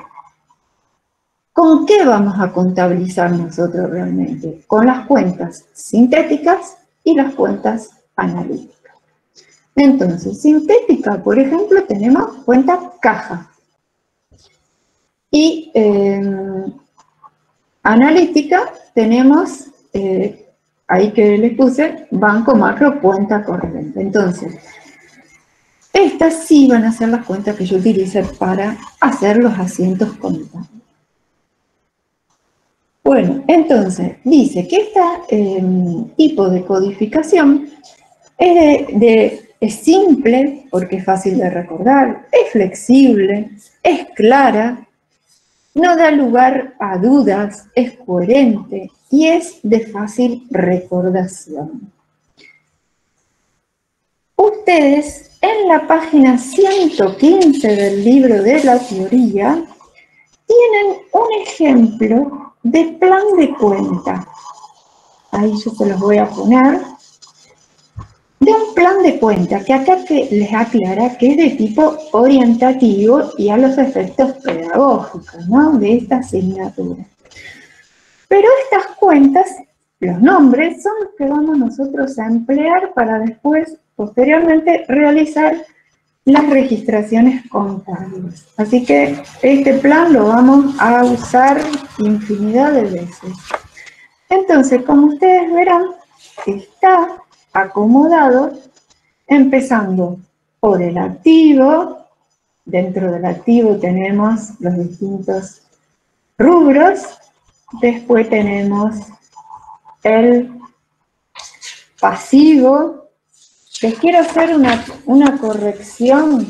¿Con qué vamos a contabilizar nosotros realmente? Con las cuentas sintéticas y las cuentas analíticas. Entonces, sintética, por ejemplo, tenemos cuenta caja. Y analítica tenemos, ahí que les puse, banco macro, cuenta corriente. Entonces, estas sí van a ser las cuentas que yo utilice para hacer los asientos contables. Bueno, entonces, dice que este tipo de codificación es simple, porque es fácil de recordar, es flexible, es clara, no da lugar a dudas, es coherente y es de fácil recordación. Ustedes, en la página 115 del libro de la teoría, tienen un ejemplo de plan de cuenta. Ahí yo se los voy a poner. De un plan de cuenta, que acá les aclara que es de tipo orientativo y a los efectos pedagógicos, ¿no?, de esta asignatura. Pero estas cuentas, los nombres, son los que vamos nosotros a emplear para después, posteriormente, realizar las registraciones contables. Así que este plan lo vamos a usar infinidad de veces. Entonces, como ustedes verán, está acomodado, empezando por el activo. Dentro del activo tenemos los distintos rubros. Después tenemos el pasivo. Les quiero hacer una corrección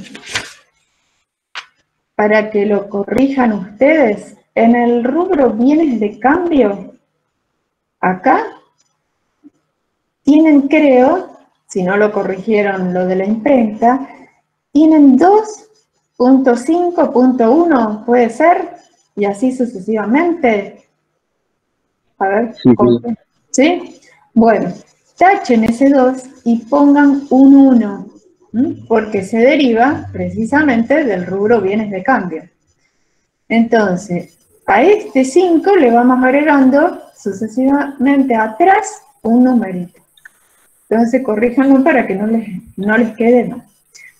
para que lo corrijan ustedes. En el rubro bienes de cambio, acá tienen, creo, si no lo corrigieron lo de la imprenta, tienen 2.5.1, puede ser, y así sucesivamente. A ver, sí. ¿Sí? Bueno, tachen ese 2 y pongan un 1, porque se deriva precisamente del rubro bienes de cambio. Entonces, a este 5 le vamos agregando sucesivamente atrás un numerito. Entonces, corríjanlo para que no les quede mal.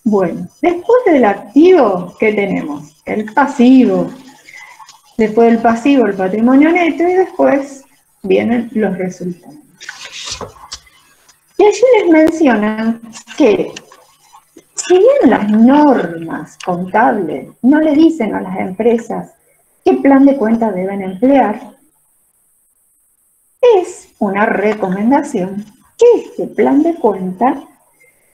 Bueno, después del activo, ¿qué tenemos? El pasivo. Después del pasivo, el patrimonio neto, y después vienen los resultados. Y allí les mencionan que, si bien las normas contables no le dicen a las empresas qué plan de cuenta deben emplear, es una recomendación que este plan de cuenta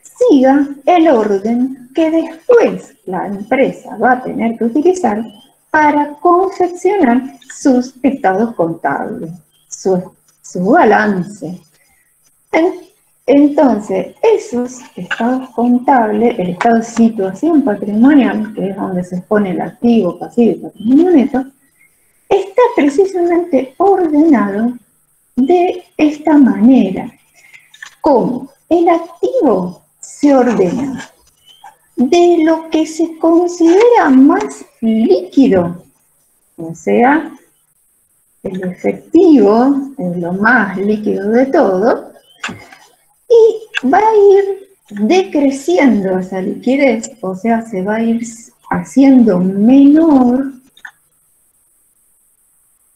siga el orden que después la empresa va a tener que utilizar para confeccionar sus estados contables, su balance. Entonces, esos estados contables, el estado de situación patrimonial, que es donde se expone el activo, pasivo y patrimonio neto, está precisamente ordenado de esta manera. ¿Cómo? El activo se ordena de lo que se considera más líquido, o sea, el efectivo es lo más líquido de todo, y va a ir decreciendo esa liquidez, o sea, se va a ir haciendo menor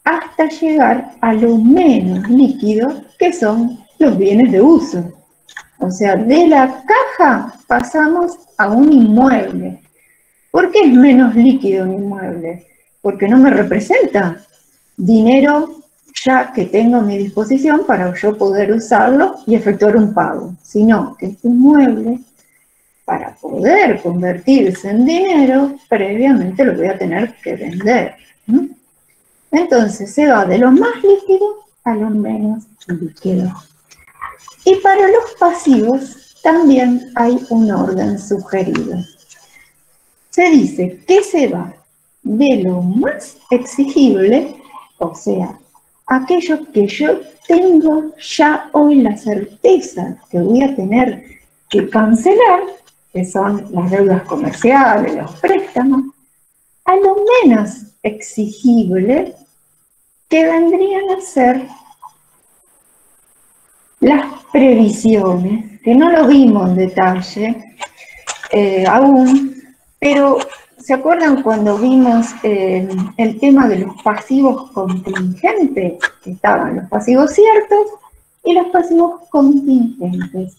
hasta llegar a lo menos líquido, que son los bienes de uso. O sea, de la caja pasamos a un inmueble. ¿Por qué es menos líquido un inmueble? Porque no me representa dinero ya que tengo a mi disposición para yo poder usarlo y efectuar un pago, sino que este inmueble, para poder convertirse en dinero, previamente lo voy a tener que vender, ¿no? Entonces se va de lo más líquido a lo menos líquido. Y para los pasivos también hay un orden sugerido. Se dice que se va de lo más exigible, o sea, aquello que yo tengo ya hoy la certeza que voy a tener que cancelar, que son las deudas comerciales, los préstamos, a lo menos exigible, que vendrían a ser las previsiones, que no lo vimos en detalle aún, pero ¿se acuerdan cuando vimos el tema de los pasivos contingentes? Estaban los pasivos ciertos y los pasivos contingentes.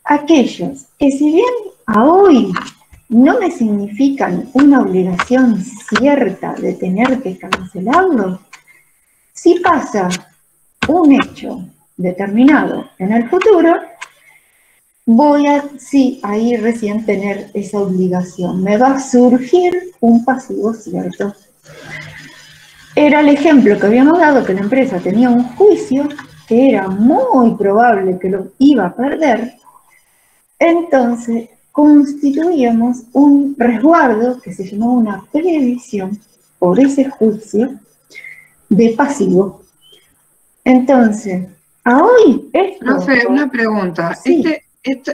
Aquellos que si bien a hoy no me significan una obligación cierta de tener que cancelarlo, si pasa un hecho determinado en el futuro, voy a, sí, ahí recién tener esa obligación. Me va a surgir un pasivo cierto. Era el ejemplo que habíamos dado, que la empresa tenía un juicio que era muy probable que lo iba a perder. Entonces, constituíamos un resguardo que se llamaba una previsión por ese juicio de pasivo. Entonces, a hoy esto... Profe, una pregunta. Sí.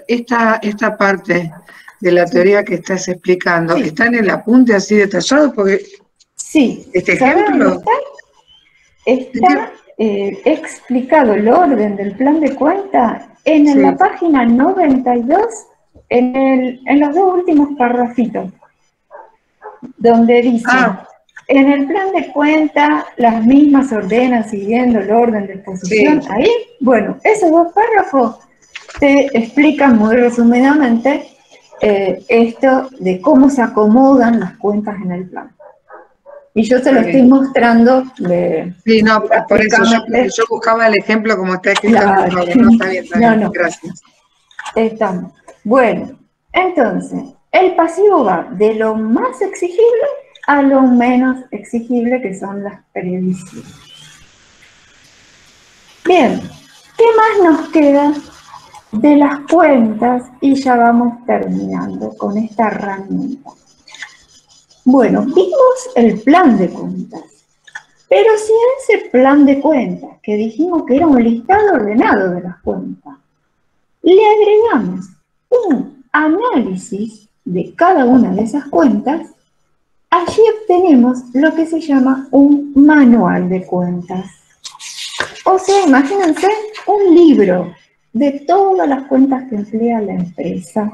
Esta parte de la teoría que estás explicando, Sí. ¿está en el apunte así detallado? Porque Sí. este ¿Saben ejemplo... dónde está explicado el orden del plan de cuenta en Sí. la página 92, en los dos últimos parrafitos, donde dice... En el plan de cuenta, las mismas se ordenan siguiendo el orden de exposición. Sí. Ahí, bueno, esos dos párrafos te explican muy resumidamente esto de cómo se acomodan las cuentas en el plan. Y yo se lo estoy mostrando. Sí, no, por eso yo buscaba el ejemplo como está escrito. Claro. No, está bien, está bien. No. Gracias. Estamos. Bueno, entonces, el pasivo va de lo más exigible a lo menos exigible, que son las previsiones. Bien, ¿qué más nos queda de las cuentas? Y ya vamos terminando con esta herramienta. Bueno, vimos el plan de cuentas, pero si a ese plan de cuentas, que dijimos que era un listado ordenado de las cuentas, le agregamos un análisis de cada una de esas cuentas, allí obtenemos lo que se llama un manual de cuentas. O sea, imagínense un libro de todas las cuentas que emplea la empresa.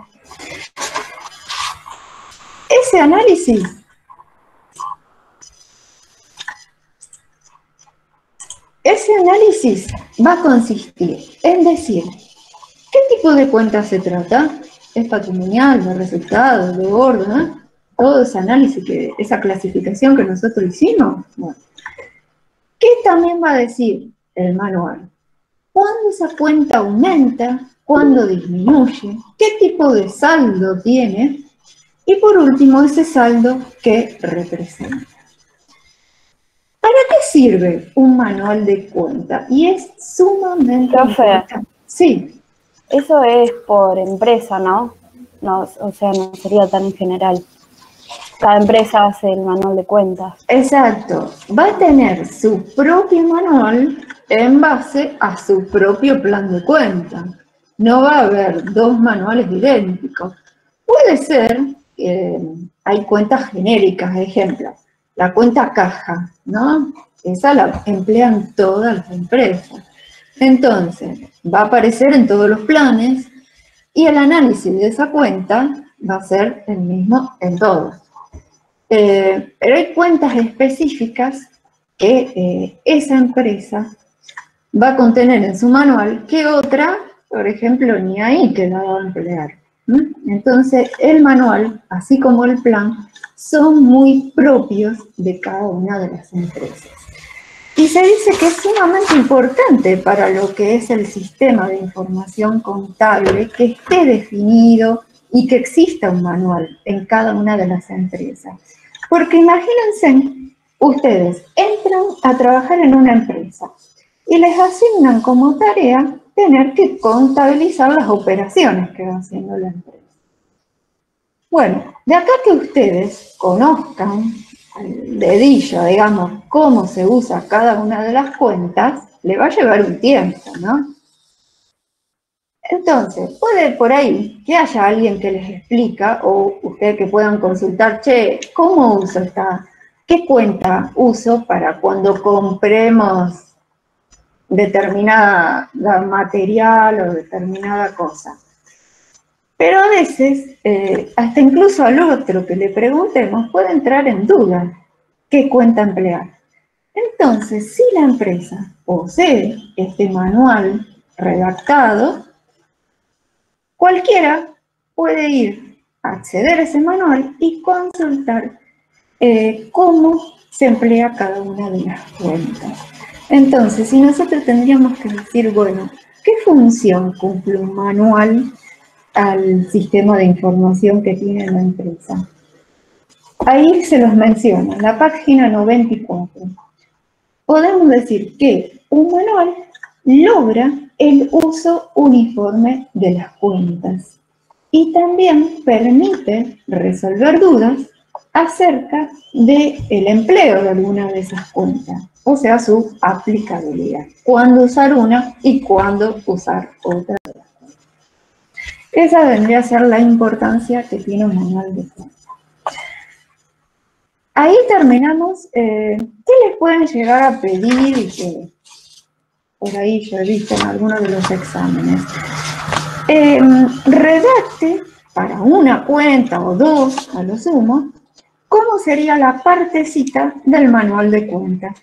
Ese análisis va a consistir en decir qué tipo de cuentas se trata. ¿Es patrimonial, de resultados, de orden? Todo ese análisis, esa clasificación que nosotros hicimos. Bueno, ¿qué también va a decir el manual? cuándo esa cuenta aumenta, cuándo disminuye, qué tipo de saldo tiene y por último ese saldo que representa. ¿Para qué sirve un manual de cuenta? Y es sumamente importante. Sí. Eso es por empresa, ¿no? No, o sea, no sería tan en general. Cada empresa hace el manual de cuentas. Exacto. Va a tener su propio manual en base a su propio plan de cuenta. No va a haber dos manuales idénticos. Puede ser, hay cuentas genéricas, ejemplo, la cuenta caja, ¿no? Esa la emplean todas las empresas. Entonces, va a aparecer en todos los planes y el análisis de esa cuenta va a ser el mismo en todos. Pero hay cuentas específicas que esa empresa va a contener en su manual que otra, por ejemplo, ni ahí que la va a emplear. Entonces, el manual, así como el plan, son muy propios de cada una de las empresas. Y se dice que es sumamente importante para lo que es el sistema de información contable que esté definido y que exista un manual en cada una de las empresas. Porque imagínense, ustedes entran a trabajar en una empresa y les asignan como tarea tener que contabilizar las operaciones que va haciendo la empresa. Bueno, de acá que ustedes conozcan al dedillo, digamos, cómo se usa cada una de las cuentas, le va a llevar un tiempo, ¿no? Entonces, puede por ahí que haya alguien que les explica, o ustedes que puedan consultar, che, ¿cómo uso qué cuenta uso para cuando compremos determinada material o determinada cosa? Pero a veces, hasta incluso al otro que le preguntemos, puede entrar en duda qué cuenta emplear. Entonces, si la empresa posee este manual redactado, cualquiera puede ir a acceder a ese manual y consultar cómo se emplea cada una de las cuentas. Entonces, si nosotros tendríamos que decir, bueno, ¿qué función cumple un manual al sistema de información que tiene la empresa? Ahí se los menciona, en la página 94. Podemos decir que un manual logra el uso uniforme de las cuentas y también permite resolver dudas acerca del empleo de alguna de esas cuentas, o sea, su aplicabilidad. Cuándo usar una y cuándo usar otra. Esa vendría a ser la importancia que tiene un manual de cuentas. Ahí terminamos. ¿Qué les pueden llegar a pedir? Y que por ahí yo he visto en algunos de los exámenes. Redacte para una cuenta o dos, a lo sumo, cómo sería la partecita del manual de cuentas.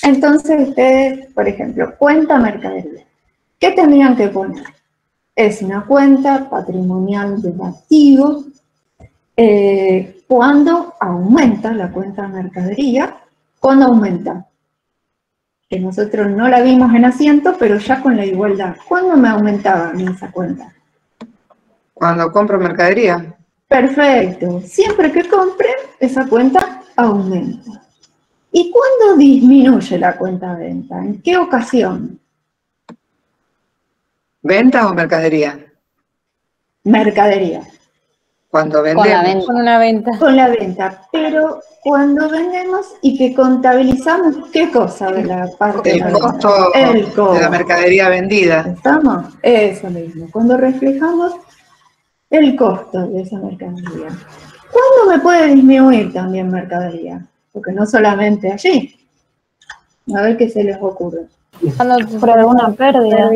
Entonces ustedes, por ejemplo, cuenta mercadería. ¿Qué tendrían que poner? Es una cuenta patrimonial del activo. ¿Cuándo aumenta la cuenta de mercadería? ¿Cuándo aumenta? Que nosotros no la vimos en asiento, pero ya con la igualdad. ¿Cuándo me aumentaba en esa cuenta? Cuando compro mercadería. Perfecto. Siempre que compre, esa cuenta aumenta. ¿Y cuándo disminuye la cuenta de venta? ¿En qué ocasión? ¿Venta o mercadería? Mercadería. Cuando vendemos. Con una venta. Con la venta. Pero cuando vendemos y que contabilizamos, ¿qué cosa de la parte de la venta? El costo de la mercadería vendida. ¿Estamos? Eso mismo. Cuando reflejamos el costo de esa mercadería. ¿Cuándo me puede disminuir también mercadería? Porque no solamente allí. A ver qué se les ocurre. Cuando por alguna pérdida.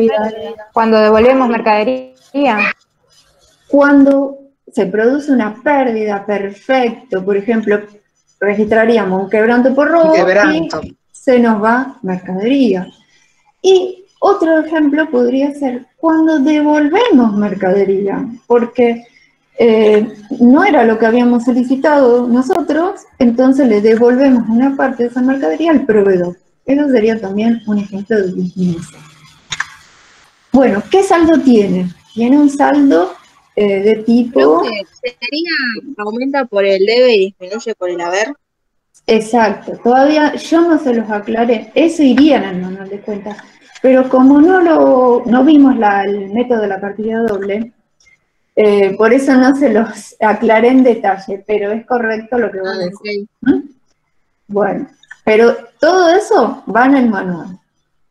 Cuando devolvemos mercadería. Cuando se produce una pérdida, perfecto. Por ejemplo, registraríamos un quebranto por robo y se nos va mercadería. Y otro ejemplo podría ser cuando devolvemos mercadería, porque no era lo que habíamos solicitado nosotros, entonces le devolvemos una parte de esa mercadería al proveedor. Eso sería también un ejemplo de disminución. Bueno, ¿qué saldo tiene? Tiene un saldo de tipo... Creo que sería, aumenta por el debe y disminuye por el haber. Exacto, todavía yo no se los aclaré, eso iría en el manual de cuentas, pero como no vimos el método de la partida doble, por eso no se los aclaré en detalle, pero es correcto lo que vos decís. Okay. ¿Mm? Bueno, pero todo eso va en el manual.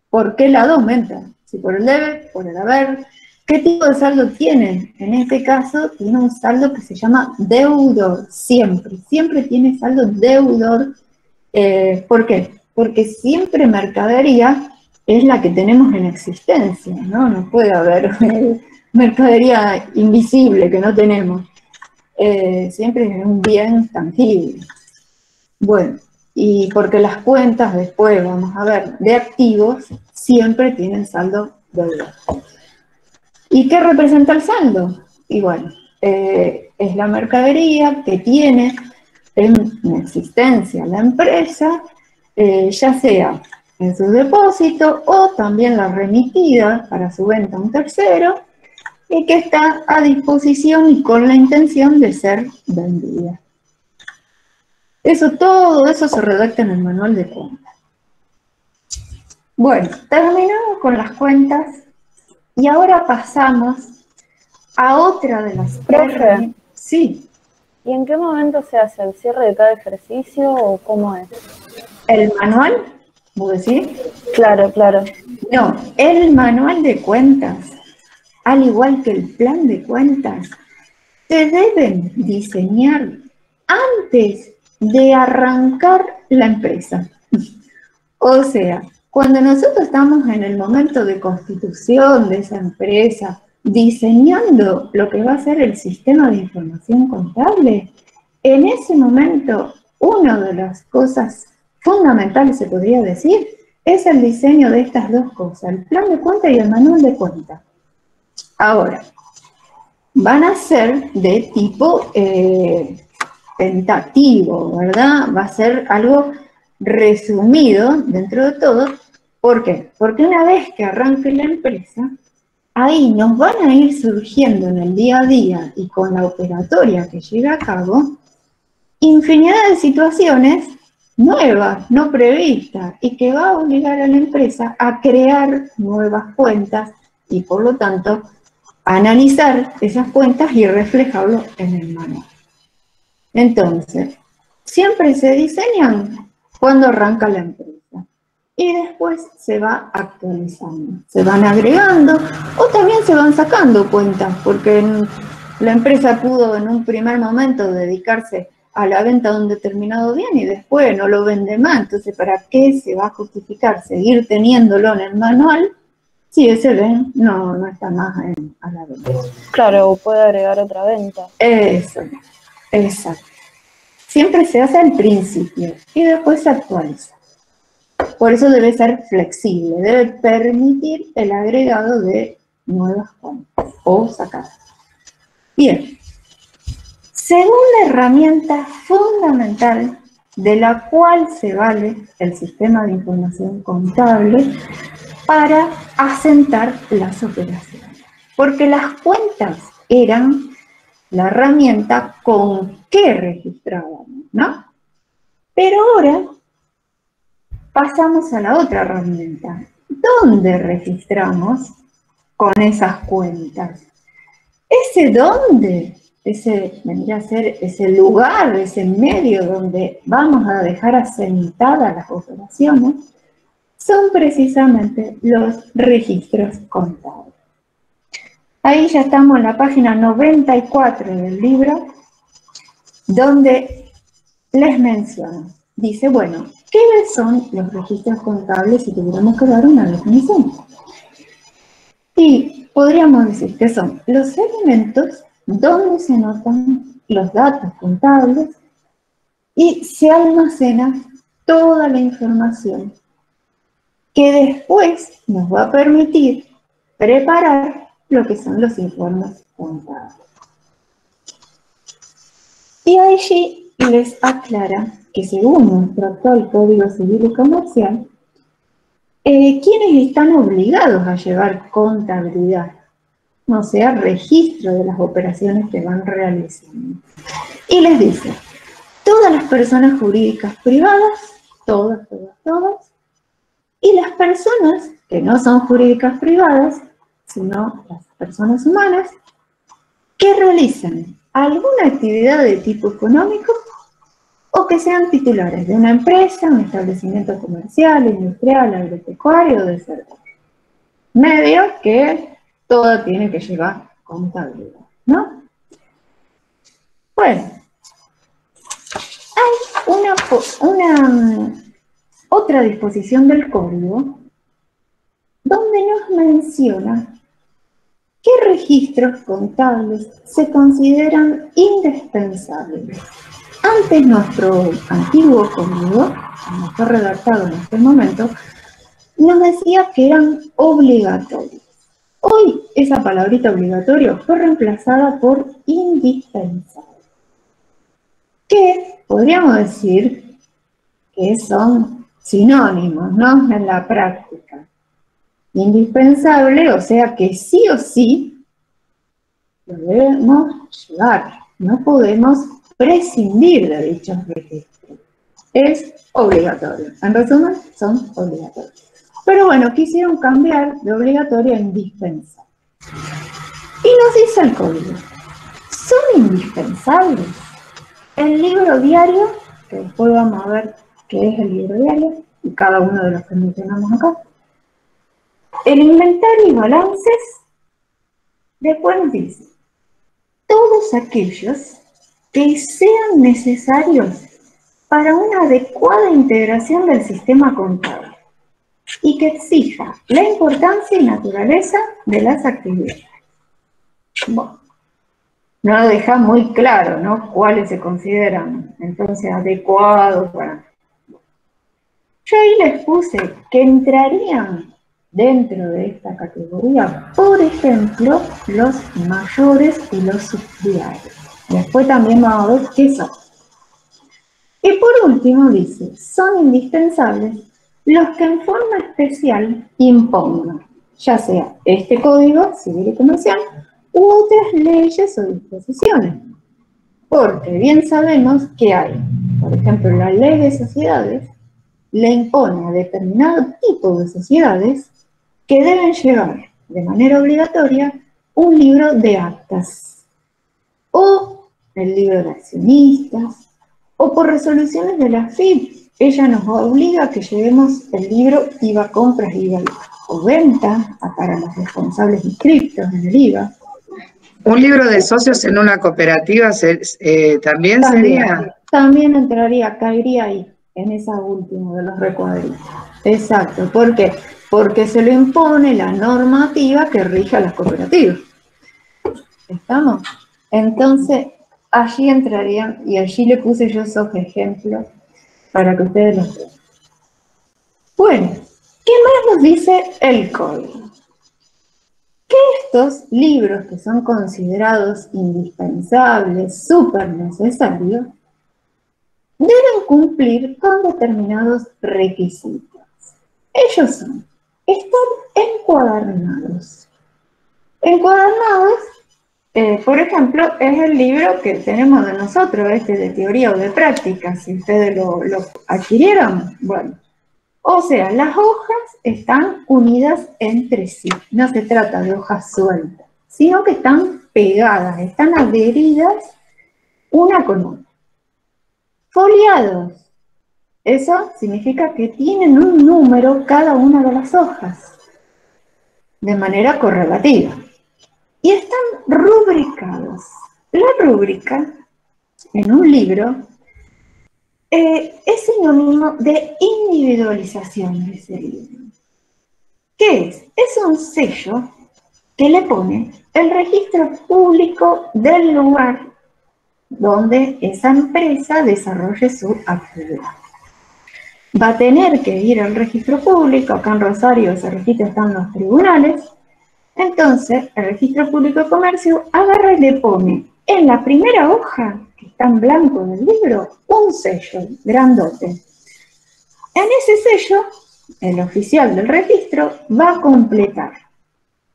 ¿Por qué lado aumenta? Si por el debe, por el haber. ¿Qué tipo de saldo tiene? En este caso, tiene un saldo que se llama deudor, siempre. Siempre tiene saldo deudor. ¿Por qué? Porque siempre mercadería es la que tenemos en existencia, ¿no? No puede haber mercadería invisible que no tenemos. Siempre es un bien tangible. Bueno, y porque las cuentas después, vamos a ver, de activos, siempre tienen saldo deudor. ¿Y qué representa el saldo? Y bueno, es la mercadería que tiene en existencia la empresa, ya sea en su depósito o también la remitida para su venta a un tercero, y que está a disposición y con la intención de ser vendida. Todo eso se redacta en el manual de cuentas. Bueno, terminamos con las cuentas y ahora pasamos a otra de las Profe. Sí. ¿Y en qué momento se hace el cierre de cada ejercicio o cómo es? ¿El manual? ¿Vos decís? Claro, claro. No, el manual de cuentas, al igual que el plan de cuentas, se deben diseñar antes de arrancar la empresa. O sea, cuando nosotros estamos en el momento de constitución de esa empresa, diseñando lo que va a ser el sistema de información contable, en ese momento, una de las cosas fundamentales, se podría decir, es el diseño de estas dos cosas, el plan de cuenta y el manual de cuenta. Ahora, van a ser de tipo tentativo, ¿verdad? Va a ser algo resumido dentro de todo. ¿Por qué? Porque una vez que arranque la empresa, ahí nos van a ir surgiendo en el día a día y con la operatoria que lleva a cabo, infinidad de situaciones nuevas, no previstas, y que va a obligar a la empresa a crear nuevas cuentas y por lo tanto analizar esas cuentas y reflejarlo en el manual. Entonces, siempre se diseñan cuando arranca la empresa y después se va actualizando, se van agregando o también se van sacando cuentas porque la empresa pudo en un primer momento dedicarse a la venta de un determinado bien y después no lo vende más. Entonces, ¿para qué se va a justificar seguir teniéndolo en el manual si ese bien no está más a la venta? Claro, o puede agregar otra venta. Eso, exacto. Siempre se hace al principio y después se actualiza. Por eso debe ser flexible, debe permitir el agregado de nuevas cuentas o sacadas. Bien. Segunda herramienta fundamental de la cual se vale el sistema de información contable para asentar las operaciones. Porque las cuentas eran la herramienta con que registrábamos, ¿no? Pero ahora pasamos a la otra herramienta. ¿Dónde registramos con esas cuentas? ¿Ese dónde? Ese vendría a ser ese lugar, ese medio donde vamos a dejar asentadas las operaciones, son precisamente los registros contables. Ahí ya estamos en la página 94 del libro, donde les menciono. Dice, bueno, ¿qué son los registros contables si tuviéramos que dar una definición? Y podríamos decir que son los elementos donde se anotan los datos contables y se almacena toda la información que después nos va a permitir preparar lo que son los informes contables. Y allí les aclara que según nuestro actual Código Civil y Comercial, ¿quiénes están obligados a llevar contabilidad? O sea, registro de las operaciones que van realizando. Y les dice, todas las personas jurídicas privadas, todas, y las personas que no son jurídicas privadas, sino las personas humanas, que realizan alguna actividad de tipo económico o que sean titulares de una empresa, un establecimiento comercial, industrial, agropecuario o de servicio. Medio que todo tiene que llevar contabilidad, ¿no? Bueno, hay otra disposición del código donde nos menciona qué registros contables se consideran indispensables. Antes nuestro antiguo código, como fue redactado en este momento, nos decía que eran obligatorios. Hoy esa palabrita obligatorio fue reemplazada por indispensable, que podríamos decir que son sinónimos, ¿no? En la práctica. Indispensable, o sea que sí o sí lo debemos llevar, no podemos prescindir de dichos registros. Es obligatorio. En resumen, son obligatorios. Pero bueno, quisieron cambiar de obligatorio a indispensable. Y nos dice el código, ¿son indispensables el libro diario, que después vamos a ver qué es el libro diario, y cada uno de los que mencionamos acá, el inventario y balances? Después nos dice, todos aquellos que sean necesarios para una adecuada integración del sistema contable y que exija la importancia y naturaleza de las actividades. Bueno, no lo deja muy claro, ¿no? Cuáles se consideran entonces adecuados para... Yo ahí les puse que entrarían dentro de esta categoría, por ejemplo, los mayores y los subsidiarios. Después también vamos a ver qué son. Y por último dice, son indispensables los que en forma especial impongan, ya sea este Código Civil y Comercial u otras leyes o disposiciones. Porque bien sabemos que hay, por ejemplo, la Ley de Sociedades le impone a determinado tipo de sociedades que deben llevar de manera obligatoria un libro de actas, o el libro de accionistas, o por resoluciones de la FIP, ella nos obliga a que llevemos el libro IVA compras, IVA o venta para los responsables inscriptos en el IVA. ¿Un libro de socios en una cooperativa también sería? También entraría, caería ahí, en esa última de los recuadritos. Exacto, ¿por qué? Porque se le impone la normativa que rige a las cooperativas. ¿Estamos? Entonces, allí entrarían, y allí le puse yo esos ejemplos para que ustedes los vean. Bueno, ¿qué más nos dice el código? Que estos libros que son considerados indispensables, súper necesarios, deben cumplir con determinados requisitos. Ellos son, están encuadernados. Encuadernados, por ejemplo, es el libro que tenemos de nosotros, de teoría o de práctica, si ustedes lo adquirieron, bueno. O sea, las hojas están unidas entre sí, no se trata de hojas sueltas, sino que están pegadas, están adheridas una con otra. Foliados, eso significa que tienen un número cada una de las hojas, de manera correlativa. Y están rubricados. La rúbrica, en un libro, es sinónimo de individualización de ese libro. ¿Qué es? Es un sello que le pone el registro público del lugar donde esa empresa desarrolle su actividad. Va a tener que ir al registro público, acá en Rosario ese registro está en los tribunales, entonces el registro público de comercio agarra y le pone en la primera hoja, que está en blanco del libro, un sello grandote. En ese sello el oficial del registro, va a completar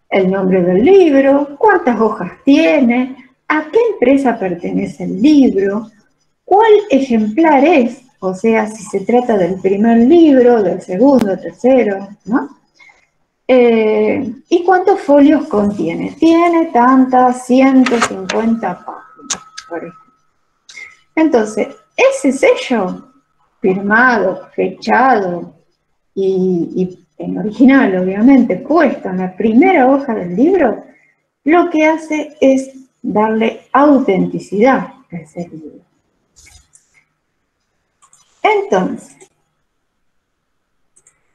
el nombre del libro, cuántas hojas tiene, a qué empresa pertenece el libro, cuál ejemplar es, o sea, si se trata del primer libro, del segundo, tercero, ¿no? ¿Y cuántos folios contiene? Tiene tantas 150 páginas, por ejemplo. Entonces, ese sello firmado, fechado y en original, obviamente, puesto en la primera hoja del libro, lo que hace es darle autenticidad a ese libro. Entonces,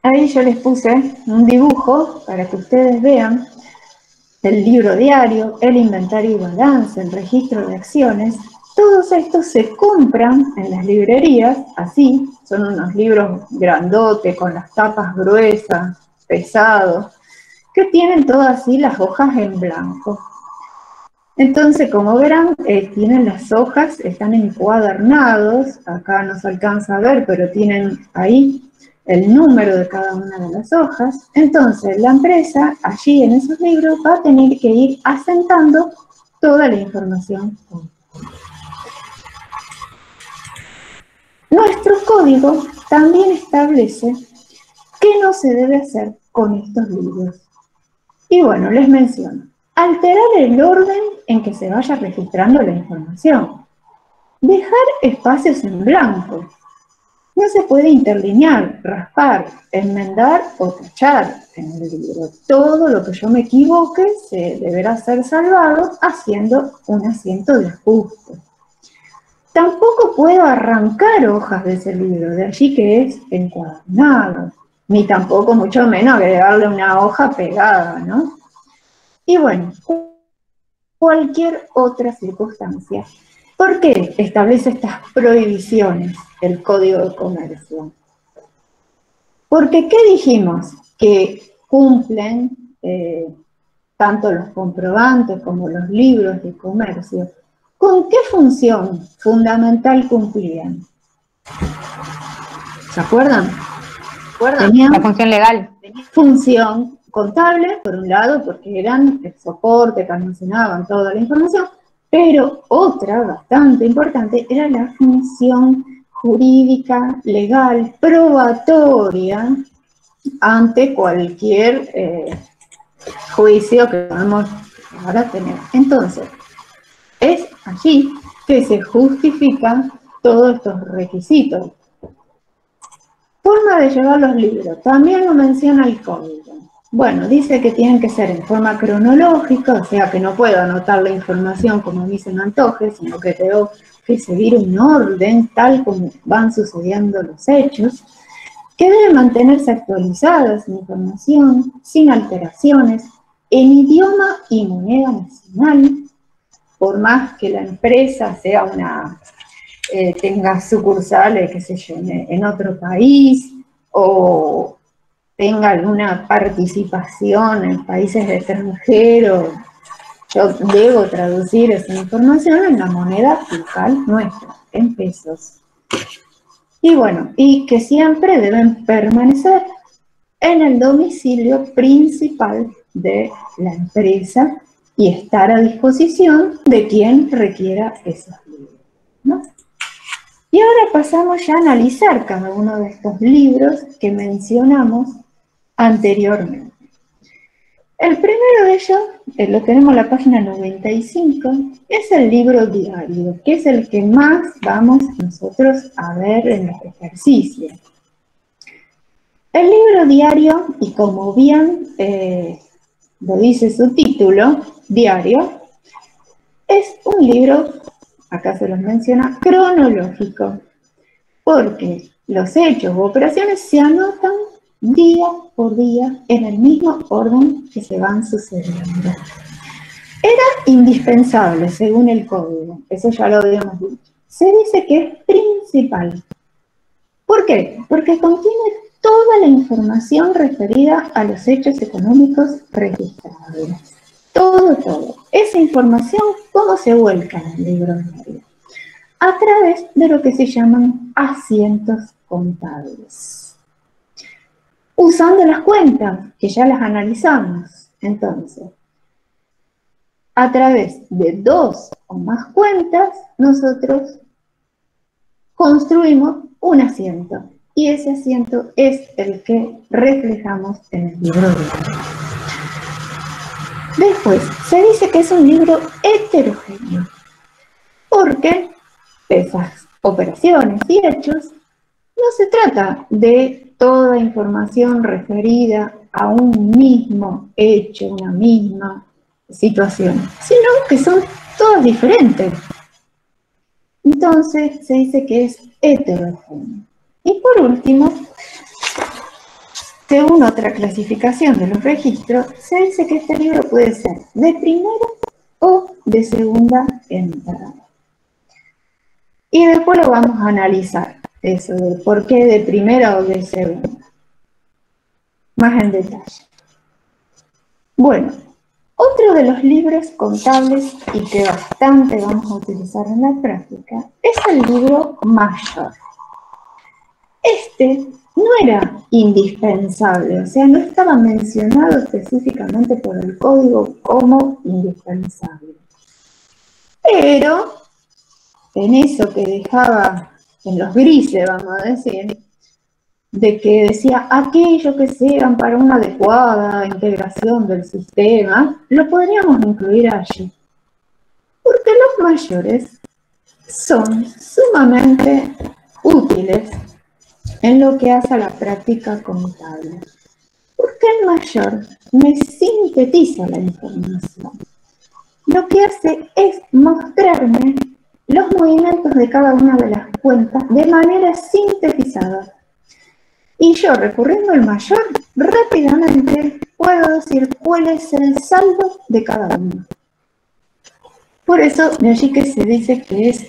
ahí yo les puse un dibujo para que ustedes vean el libro diario, el inventario y balance, el registro de acciones. Todos estos se compran en las librerías, así, son unos libros grandotes, con las tapas gruesas, pesados, que tienen todas así las hojas en blanco. Entonces, como verán, tienen las hojas, están encuadernados, acá no se alcanza a ver, pero tienen ahí el número de cada una de las hojas. Entonces, la empresa, allí en esos libros, va a tener que ir asentando toda la información. Nuestro código también establece qué no se debe hacer con estos libros. Y bueno, les menciono. Alterar el orden en que se vaya registrando la información. Dejar espacios en blanco. No se puede interlinear, raspar, enmendar o tachar en el libro. Todo lo que yo me equivoque se deberá ser salvado haciendo un asiento de ajuste. Tampoco puedo arrancar hojas de ese libro, de allí que es encuadernado. Ni tampoco, mucho menos, agregarle una hoja pegada, ¿no? Y bueno, cualquier otra circunstancia. ¿Por qué establece estas prohibiciones el Código de Comercio? Porque, ¿qué dijimos? Que cumplen tanto los comprobantes como los libros de comercio. ¿Con qué función fundamental cumplían? ¿Se acuerdan? Tenían La función legal. función contable, por un lado, porque eran el soporte que almacenaban toda la información, pero otra bastante importante era la función jurídica, legal, probatoria, ante cualquier juicio que podamos ahora tener. Entonces, es allí que se justifican todos estos requisitos. Forma de llevar los libros, también lo menciona el código. Bueno, dice que tienen que ser en forma cronológica, o sea que no puedo anotar la información como a mí se me antoje, sino que tengo que seguir un orden tal como van sucediendo los hechos, que debe mantenerse actualizada esa información, sin alteraciones, en idioma y moneda nacional, por más que la empresa sea tenga sucursales, qué sé yo, en otro país, o tenga alguna participación en países extranjeros, yo debo traducir esa información en la moneda local nuestra, en pesos. Y bueno, y que siempre deben permanecer en el domicilio principal de la empresa y estar a disposición de quien requiera esos libros, ¿no? Y ahora pasamos ya a analizar cada uno de estos libros que mencionamos anteriormente. El primero de ellos, lo tenemos en la página 95, es el libro diario, que es el que más vamos nosotros a ver en los ejercicios. El libro diario, y como bien lo dice su título, diario, es un libro, acá se los menciona, cronológico, porque los hechos u operaciones se anotan día por día en el mismo orden que se van sucediendo. Era indispensable, según el código, eso ya lo habíamos dicho. Se dice que es principal. ¿Por qué? Porque contiene toda la información referida a los hechos económicos registrables. Todo. Esa información, ¿cómo se vuelca en el libro diario? A través de lo que se llaman asientos contables. usando las cuentas, que ya las analizamos. Entonces, a través de 2 o más cuentas, nosotros construimos un asiento. Y ese asiento es el que reflejamos en el libro de hoy. Después, se dice que es un libro heterogéneo, porque esas operaciones y hechos no se trata de toda información referida a un mismo hecho, una misma situación, sino que son todas diferentes. Entonces se dice que es heterogéneo. Y por último, según otra clasificación de los registros, se dice que este libro puede ser de primera o de segunda entrada. Y después lo vamos a analizar, eso de por qué de primera o de segunda, más en detalle. Bueno, otro de los libros contables y que bastante vamos a utilizar en la práctica es el libro mayor. Este no era indispensable, o sea, no estaba mencionado específicamente por el código como indispensable. Pero en eso que dejaba en los grises, vamos a decir, de que decía aquello que sean para una adecuada integración del sistema, lo podríamos incluir allí. Porque los mayores son sumamente útiles en lo que hace a la práctica contable. Porque el mayor me sintetiza la información. Lo que hace es mostrarme los movimientos de cada una de las cuentas de manera sintetizada. Y yo, recurriendo al mayor, rápidamente puedo decir cuál es el saldo de cada uno. Por eso, de allí que se dice que es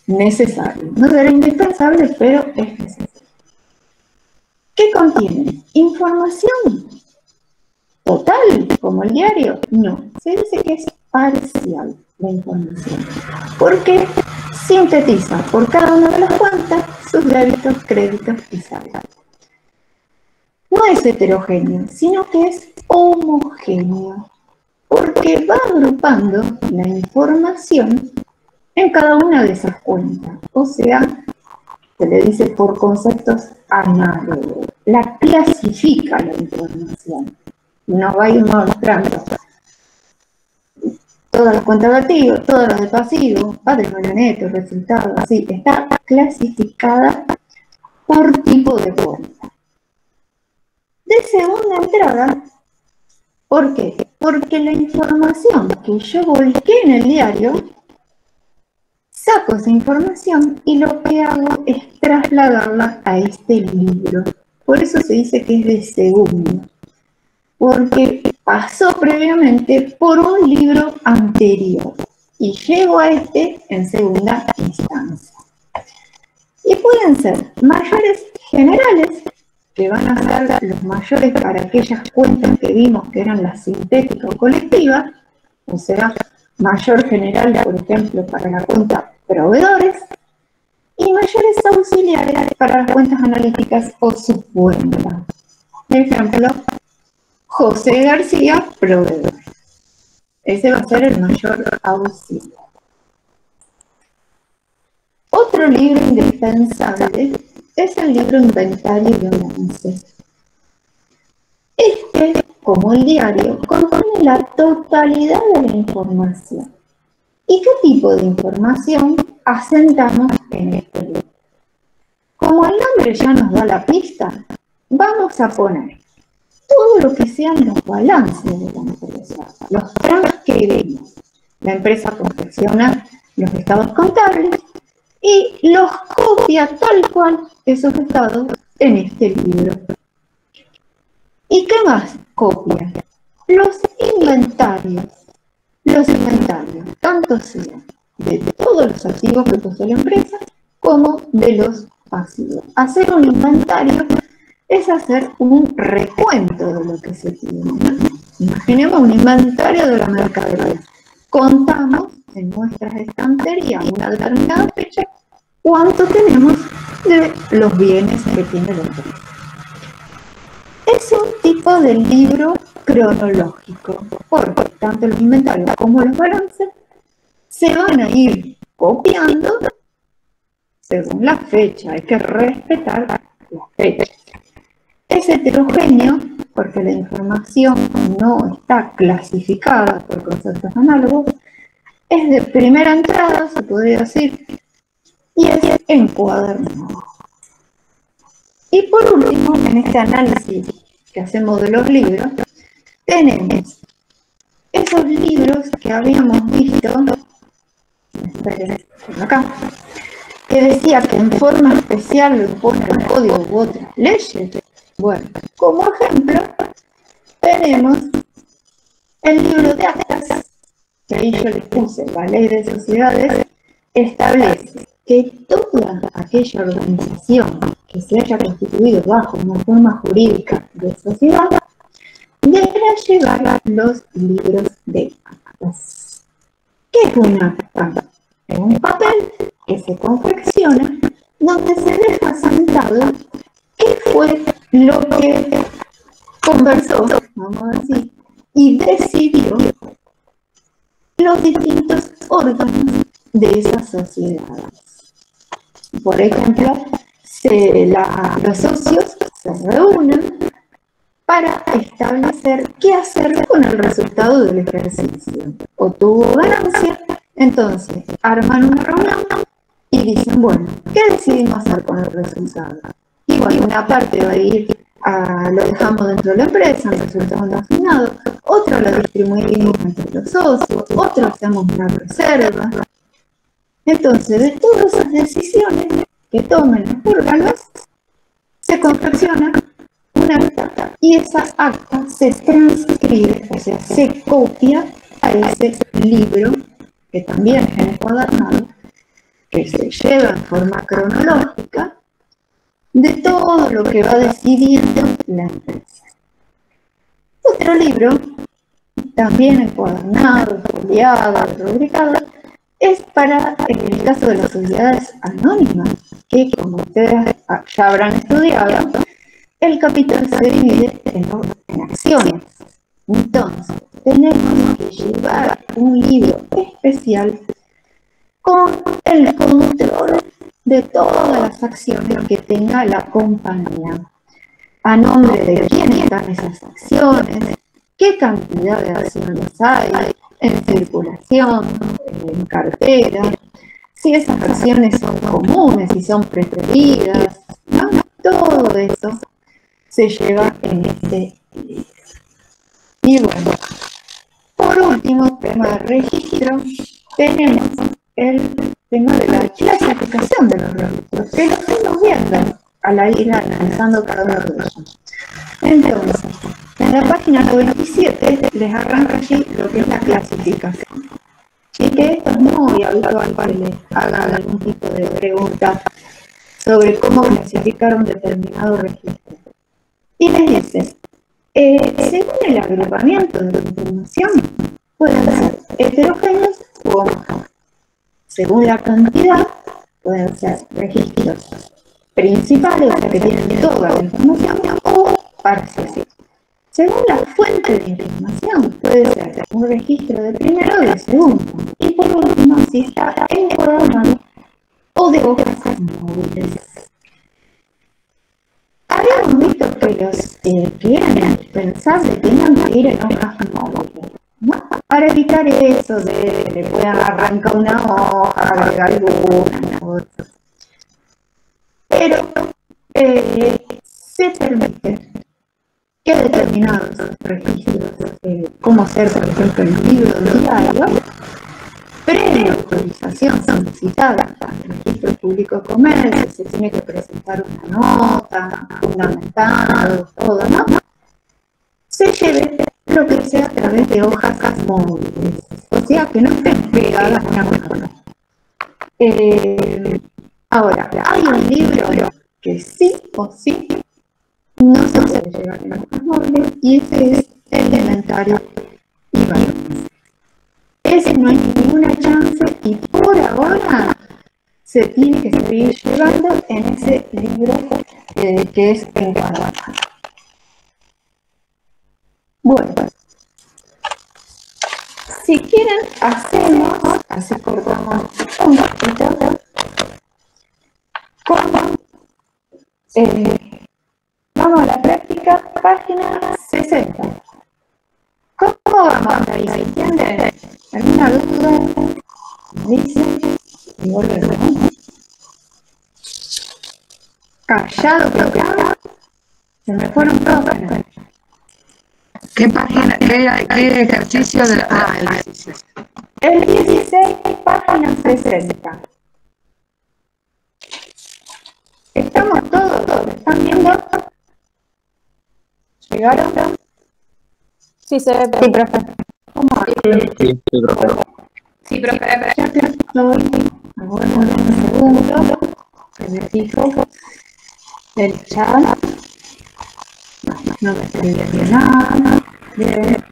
necesario. No será indispensable, pero es necesario. ¿Qué contiene? ¿Información total, como el diario? No, se dice que es parcial la información, porque sintetiza por cada una de las cuentas sus débitos, créditos y saldos. No es heterogéneo, sino que es homogéneo, porque va agrupando la información en cada una de esas cuentas, o sea, se le dice por conceptos análogos, la clasifica la información, nos va a ir mostrando todas las cuentas de activos, todas las de pasivos, patrimonio neto, resultados, así, está clasificada por tipo de cuenta. De segunda entrada, ¿por qué? Porque la información que yo volqué en el diario, saco esa información y lo que hago es trasladarla a este libro. Por eso se dice que es de segunda, porque pasó previamente por un libro anterior y llego a este en segunda instancia. Y pueden ser mayores generales, que van a ser los mayores para aquellas cuentas que vimos que eran las sintéticas o colectivas, o sea, mayor general, por ejemplo, para la cuenta proveedores, y mayores auxiliares para las cuentas analíticas o subcuentas. Por ejemplo, José García, proveedor. Ese va a ser el mayor auxiliar. Otro libro indispensable es el libro Inventario y Balance. Este, como el diario, contiene la totalidad de la información. ¿Y qué tipo de información asentamos en este libro? Como el nombre ya nos da la pista, vamos a poner todo lo que sean los balances de la empresa, los transcribimos. La empresa confecciona los estados contables y los copia tal cual esos estados en este libro. ¿Y qué más copia? Los inventarios. Los inventarios, tanto sean de todos los activos que posee la empresa como de los pasivos. Hacer un inventario es hacer un recuento de lo que se tiene. Imaginemos un inventario de la mercadería. Contamos en nuestras estanterías una determinada fecha cuánto tenemos de los bienes que tiene la empresa. Es un tipo de libro cronológico, porque tanto los inventarios como los balances se van a ir copiando según la fecha. Hay que respetar las fechas. Es heterogéneo porque la información no está clasificada por conceptos análogos. Es de primera entrada, se podría decir, y es encuadernado. Y por último, en este análisis que hacemos de los libros, tenemos esos libros que habíamos visto, esperen, por acá, que decía que en forma especial lo impone el código u otras leyes. Bueno, como ejemplo, tenemos el libro de actas, que ahí yo les puse, la ley de sociedades, establece que toda aquella organización que se haya constituido bajo una forma jurídica de sociedad deberá llevar los libros de actas. ¿Qué es un acta? Es un papel que se confecciona donde se deja sentado qué fue lo que conversó, vamos a decir, y decidió los distintos órganos de esas sociedades. Por ejemplo, los socios se reúnen para establecer qué hacer con el resultado del ejercicio. Obtuvo ganancia, entonces arman una reunión y dicen, bueno, ¿qué decidimos hacer con el resultado? Y bueno, una parte va a ir lo dejamos dentro de la empresa, el resultado no asignado, otro lo distribuimos entre los socios, otro hacemos una reserva. Entonces, de todas esas decisiones que tomen los órganos, se confecciona una acta y esa acta se transcribe, o sea, se copia a ese libro, que también es encuadernado, que se lleva en forma cronológica, de todo lo que va decidiendo la empresa. Otro libro, también encuadernado, foliado, rubricado, es para, en el caso de las sociedades anónimas, que como ustedes ya habrán estudiado, el capital se divide en acciones. Entonces, tenemos que llevar un libro especial con el control de todas las acciones que tenga la compañía. A nombre de quién están esas acciones, qué cantidad de acciones hay en circulación, en cartera, si esas acciones son comunes, si son preferidas, ¿no? Todo eso se lleva en este libro. Y bueno, por último, tema de registro, tenemos el tema de la clasificación de los registros, que lo estamos viendo al ir analizando cada uno de ellos. Entonces, en la página 97 les arranca allí lo que es la clasificación. Y que esto es muy habitual que les hagan algún tipo de pregunta sobre cómo clasificar un determinado registro. Y les dice, según el agrupamiento de la información, pueden ser heterogéneos u homogéneos. Según la cantidad, pueden ser registros principales, o sea que tienen toda la información, o parciales. Según la fuente de información, puede ser un registro de primero o de segundo. Y por último, si está encuadernado o de hojas móviles. Habíamos visto que los que eran indispensables tenían que ir en hojas móviles, ¿no? Para evitar eso de que le puedan arrancar una hoja, agregar alguna, otra. Pero se permite que determinados registros, como ser, por ejemplo, el libro de diario, previa autorización solicitada al registro público de comercio, se tiene que presentar una nota, fundamentado, todo, ¿no? Se lleve lo que sea a través de hojas móviles, o sea, que no estén pegadas una con otra. Ahora, hay un libro que sí o sí no se puede llevar en hojas móviles y ese es el inventario y balance. Ese no hay ninguna chance y por ahora se tiene que seguir llevando en ese libro que es encuadernado. Bueno, si quieren, hacemos, así cortamos un poquito, con, vamos a la práctica, página 60. ¿Cómo vamos ahí? ¿Se entiende? ¿Alguna duda? Dice, y volvemos. Callado, bloqueado. Se me fueron todos. ¿Qué página, qué ejercicio de la... el 16. El 16, página 60. Estamos todos, ¿están viendo? ¿Llegaron? Sí, se ve, Sí, profe. ¿Cómo? Sí, profe. Ya te estoy. Aguardo un segundo. Que me fijo. El chat. No me escribe nada. Bien.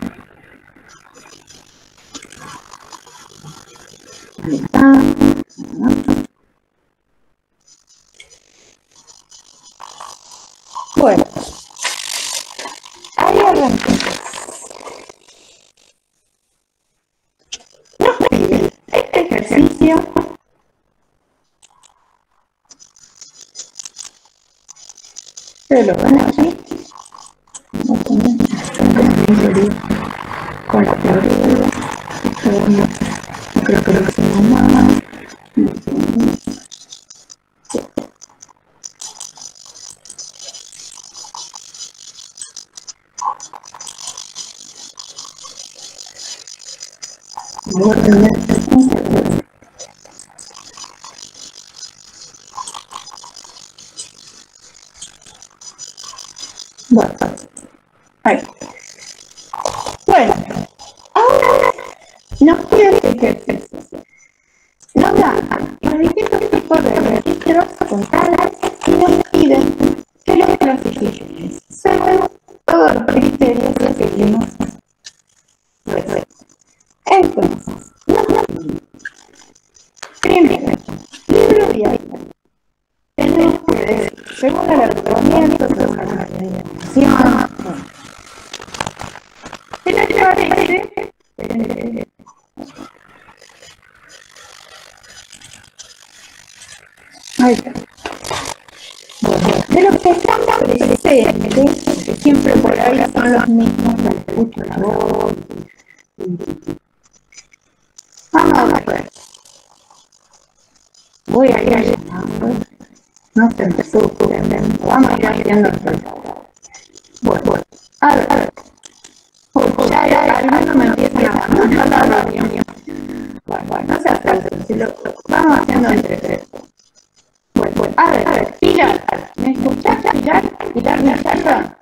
Ahí está. Bueno. Ahí arrancamos. Nos pide este ejercicio. Se lo van aquí. Con la teoría. No creo que lo hacemos más. Bueno, ahí. Bueno, ahora nos pide este ejercicio. Nos dan los distintos tipos de registros contables y nos piden que los clasifiquen según todos los criterios que seguimos. Entonces, primero, libro diario. Tenemos que decir, según el agrupamiento, según la organización. ¿Qué les parece? Ahí está. Bueno, de los que están presentes, que siempre por ahí son los mismos, que les escucho la voz. Vamos a ver. Voy a ir llenando. No se empezó, vamos a ir haciendo el bueno, a ver. Ya algunos me empiezan a mandar la reunión. Bueno, no se hace, si lo vamos haciendo entre tres. Bueno, a ver, Pilar, ¿me escuchás, Pilar? Pilar, ¿me salva?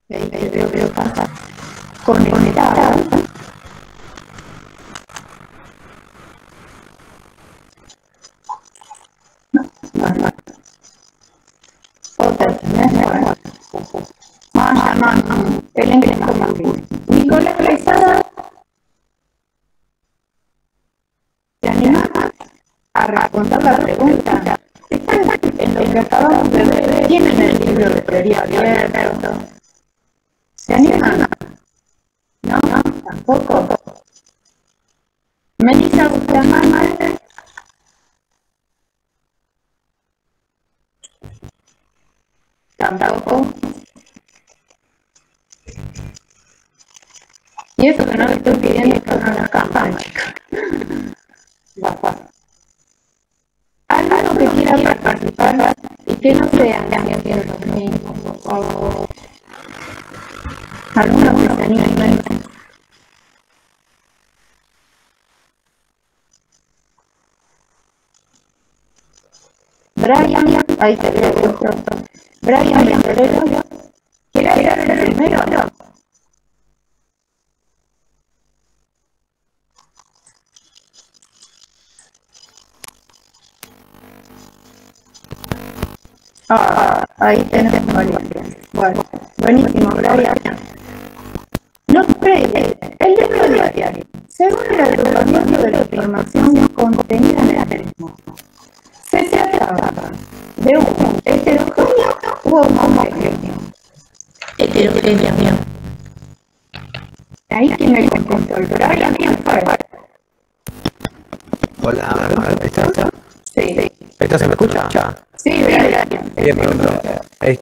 Ahí te veo pasar. Conectada. No. Otra, ¿no? Vamos a llamar el inglés como Nicolás Pesada. ¿Se anima a responder la pregunta? Están en lo que acabamos de ver. Tienen el libro de teoría abierto. ¿Se animan? No, tampoco. Melissa Bustamante. Tampoco. Y eso que no le estoy pidiendo que hagan la campaña, chicos. Alguno que quiera participar y que no sea también los mismos, o alguno que se anime. Brian, ahí te veo pronto. Brian Venturero, ¿quiere dar el primero? Ahí tenemos variantes. Bueno, buenísimo, Brian. Nos prende el libro diario, según el agrupamiento de la información contenida en el mismo. Se trataba de un heterogéneo u homogéneo. Heterogéneo. escucha? Sí, bien. Bien,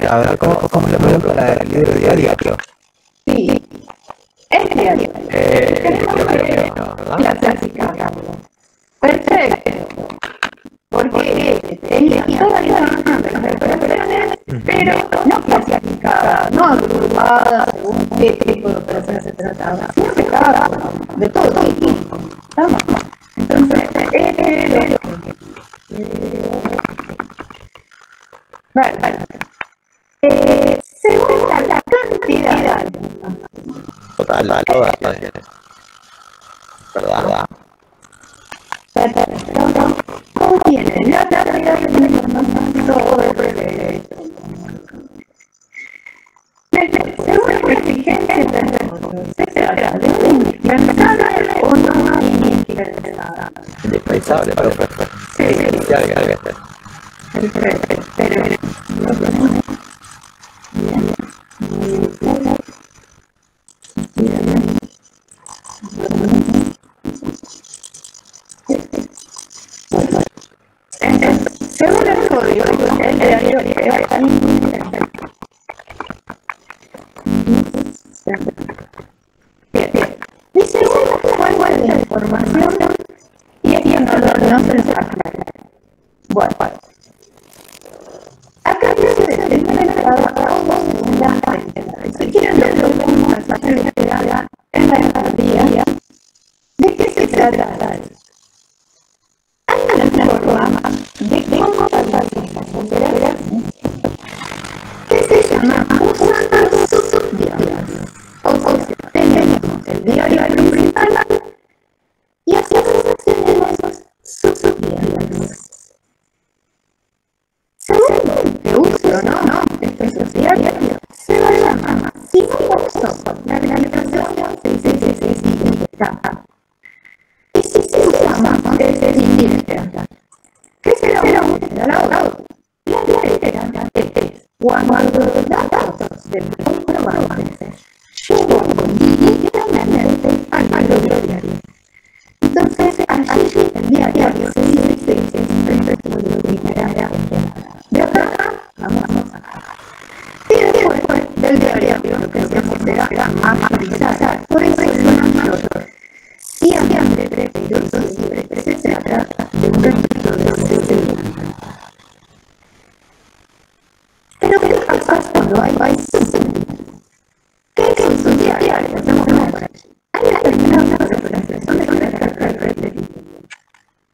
a ver, ¿cómo le ponemos para el libro diario? Sí. Es diario. ¿Verdad? La clásica. Perfecto. Porque tenía todas las reparaciones, pero no clasificadas, no agrupadas según qué tipo de operación se trataba, sino que estaba de todo tipo. ¿Estamos? Entonces, según la cantidad Total, todas. ¿Verdad? contiene la cantidad de información sobre el derecho. Según la exigencia de nosotros, se trata de un indispensable o no indispensable. Indispensable, perfecto. Sí, perfecto, pero según el código, el diario es tan indispensable. Y según la fuente de información, y aquí no se les aclara. Bueno, acá se determina cada uno según las fuentes. Si quieren lo vamos a hacer en la empatía. ¿De qué se trata? Hay una forma de cómo tratar estas operaciones que se llama usando sus diarios. O sea, tenemos el diario principal y así tenemos subdiarios. Según que use o no estos diarios, se va a llamar, si no uso la organización, se está. Y si se usa más, se siguiente. ¿Qué será la otra? La diaria es cuando los datos del comprobante llegan directamente al otro diario. Entonces, allí el diario se dice que es respecto de lo primera. De acá, vamos acá. Y después del diario, lo que hacemos será agilizar. Por eso es nosotros. Siempre preferido siempre se trata de un registro de seguridad. Pero ¿qué pasa cuando hay subdiarios? ¿Qué es un subdiario? Hacemos por allí. Hay determinadas operaciones que repetir.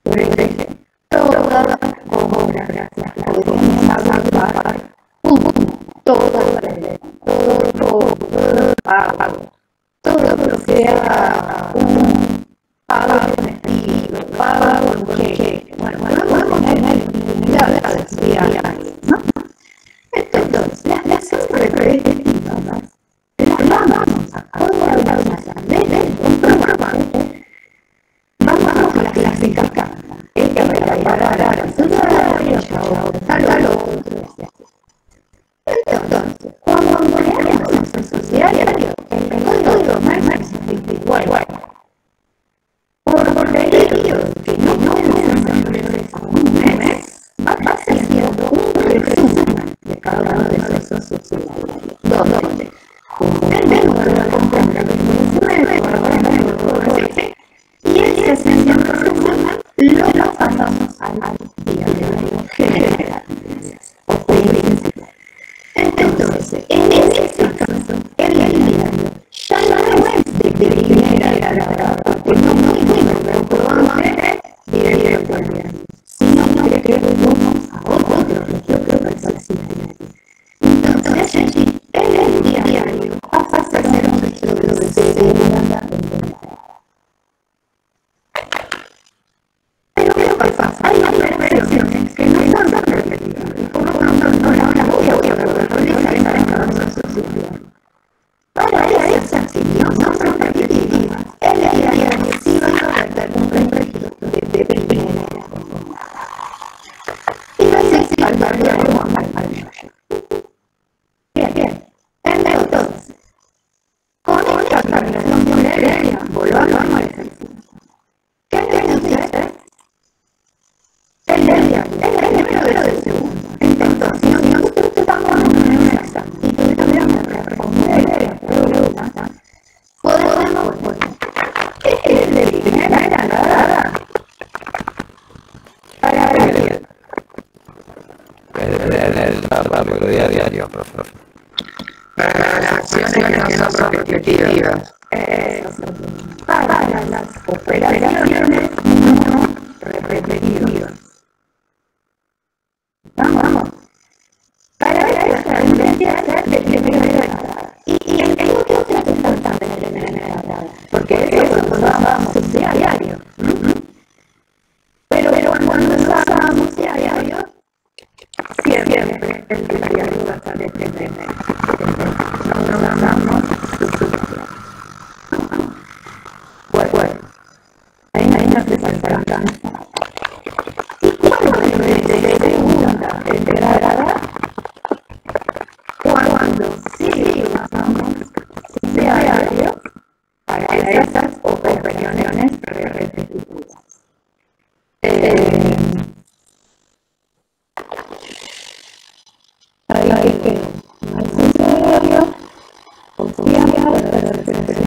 Por ejemplo, todas obras las podemos agrupar todo pago. Todo lo que sea un pago con estilo, pago con cheque. Bueno, podemos tener infinidad de diarios, ¿no? Entonces, las repetitivas las vamos a organizar desde el comprobante, vamos a clasificar. Esta va a pagar a su diario, tal al otro. Entonces, cuando creamos esos diarios, el código más es igual. Por periodos que no pueden ser un mes, va haciendo un resumen de cada uno de esos subsidiarios. Donde dentro de la compra que y ese resumen lo pasamos al diario general o principal. Entonces, en ese caso, el diario ya no es de primera, porque no comprobante directamente, sino que vamos a otro registro del subsidiario. Entonces, allí, el diario pasa a ser un registro de seguridad. Pero ¿qué pasa? Hay operaciones que no son repetidas y por lo tanto no las voy a realizar en cada subsidiario. Para esas actividades no son repetitivas, el diario Para las acciones que no son repetitivas. Para las operaciones no repetitivas. Vamos. Para eso tendría que ser de primera. ¿Y en qué es importante de primera? Porque eso lo usábamos diario. Pero cuando lo usábamos diario, siempre el diario va a estar de primera. No lo usamos. Bueno, ahí no se alcanza. Y cuando de segunda entrada, cuando sí usamos diario para esas operaciones repetitivas. Ahí que no es diario, confiamos en las operaciones.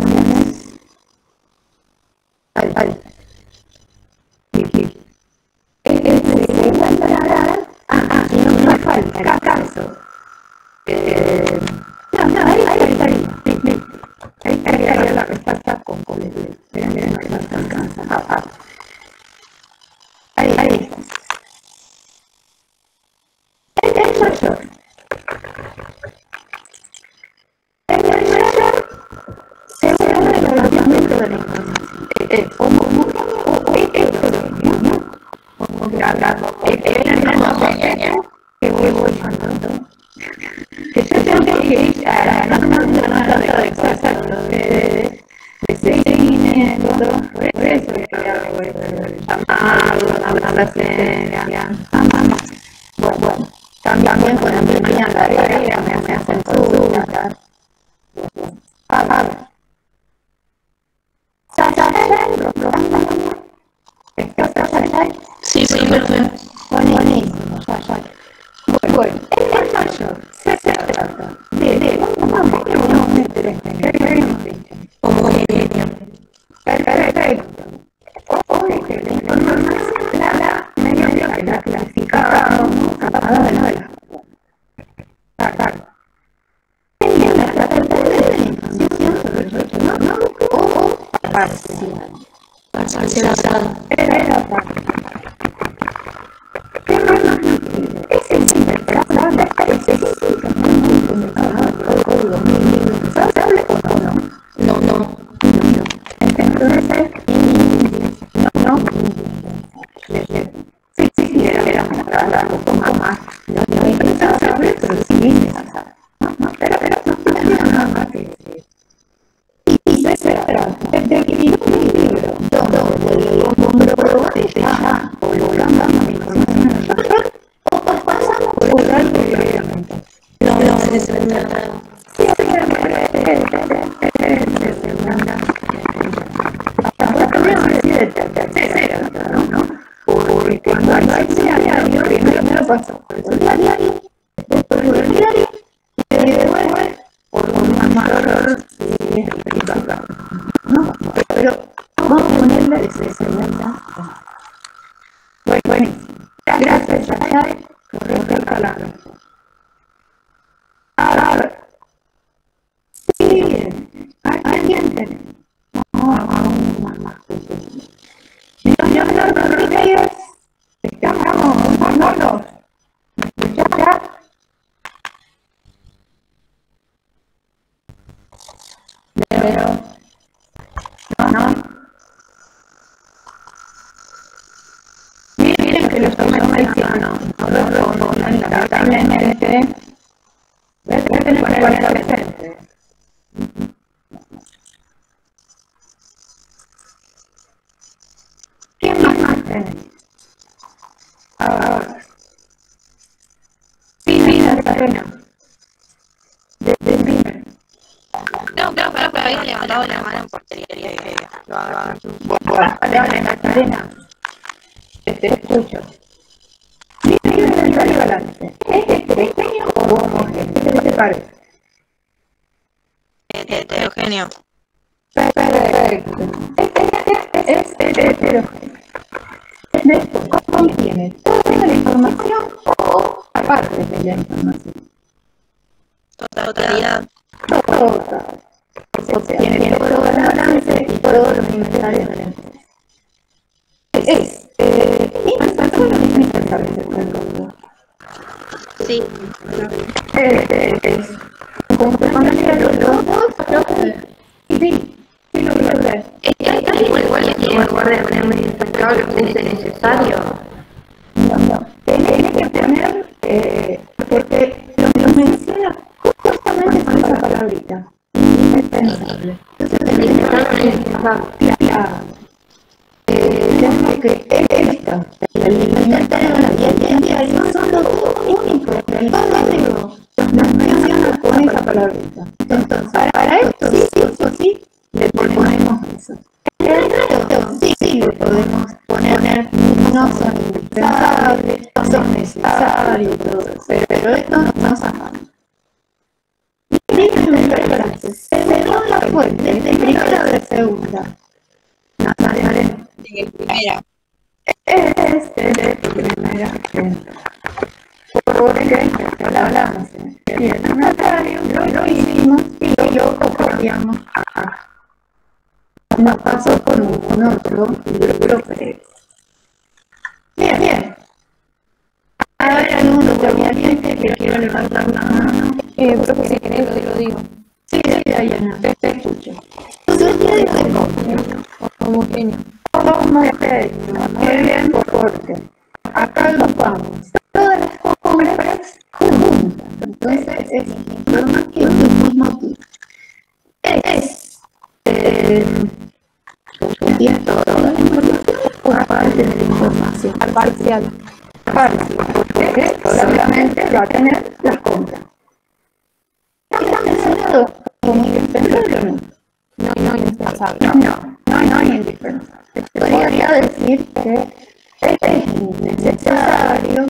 No falta caso. Ahí estaría la respuesta completa. Ahí. El mayor. Según el reglamento de la información. Que voy mandando. Que yo tengo que ir a la nota de cosas de seguimiento, por eso llamarlo, la señal, bueno, también cuando me envían la tarea, me hacen consultas. Sí, me fue. Buenísimo, ya. Bueno, el mayor se trata de un interés como perfecto. Ojo que la información la medio que la clasificábamos a cada de la la categoría de la información sobre el derecho económico o parcial. Era parte. ¿Qué más nos incluye? Es el interpretable específicamente indicado el código mínimo ¿sabe o no? No. Entonces, no. Sí, era un poco más. No indispensable, pero sí indispensable. Pero más que decir. Y se trata de escribir un libro donde un comprobador está colocando la información o pasando por algo previamente. No, es segunda. Sí, es segunda. Ahora podríamos decir de tercera, ¿no? Porque cuando hay diario, primero pasa por el diario, después por el diario, y después por un mayor no, pero vamos a ponerle de segunda. Bueno, gracias, Yaya, por esta palabra. Ahora, sí, ¿alguien tiene? Señor Rodríguez, estamos, ¿me escuchas? Pero, no. Miren que lo estoy mencionando, lamentablemente, voy a tener que poner presente. ¿Quién más tenés? Ahora. Pina, Serena. Desde Pina. No, pero había levantado la mano en portería. Dale, Magdalena. Te escucho. Mira el balance. ¿Es pequeño o homogéneo? ¿Qué te parece? Heterogéneo. Perfecto. Es heterogéneo. Después, contiene toda la información o parte de la información. totalidad. Tiene todo el balance y todos los inventarios de la empresa. Es indispensable ser contador. Sí. Es complementario los dos. Sí, lo voy a hacer. Igual en lugar de ponerme indispensable, puse necesario. No. Tenés que poner, porque lo menciona justamente con esa palabrita. Indispensable. Entonces, claro. Tengo que esto, el inventario y el diario son los dos únicos. El código nos menciona con esa palabrita. Entonces, para esto sí, le ponemos eso. El resto sí le podemos poner, no son indispensables, son necesarios y todo eso, pero esto no sacamos. Primera clase, segunda fuente, de primera o de segunda. No sabemos. En primera. Es de primera fuente. Porque la hablamos en el notario, lo hicimos y lo copiamos acá. No pasó con ningún otro libro previo. Bien. A ver, alguno obviamente que quiero levantar la mano. Profe, si querés lo digo. Sí, Diana, te escucho. Sociedad de cómputo. Homogéneo. Muy bien, porque acá nos vamos. Todas las compras juntas. Entonces es información del mismo tipo. Tiene toda la información o parte de la información. Parcial. Porque solamente va a tener las compras. ¿Está mencionado como indispensable o no? No indispensable. No indispensable. Podría decir que es innecesario.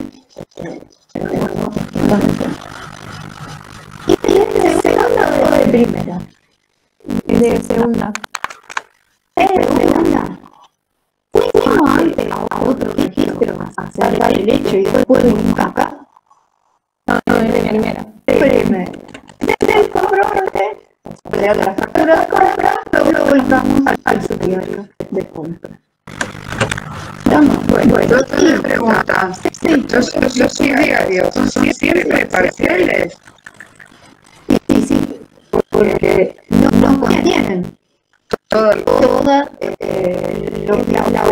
¿Y de segunda o de primera? De segunda. De segunda. Fuimos antes a otro registro a hacer el hecho y después venimos acá. No, de primera. Primero. Desde el comprobante de la factura de compra lo volcamos al superior de compra. Bueno, Yo tengo una pregunta. Sí. Yo soy diario, ¿son siempre parciales? Sí, porque no contienen toda lo que la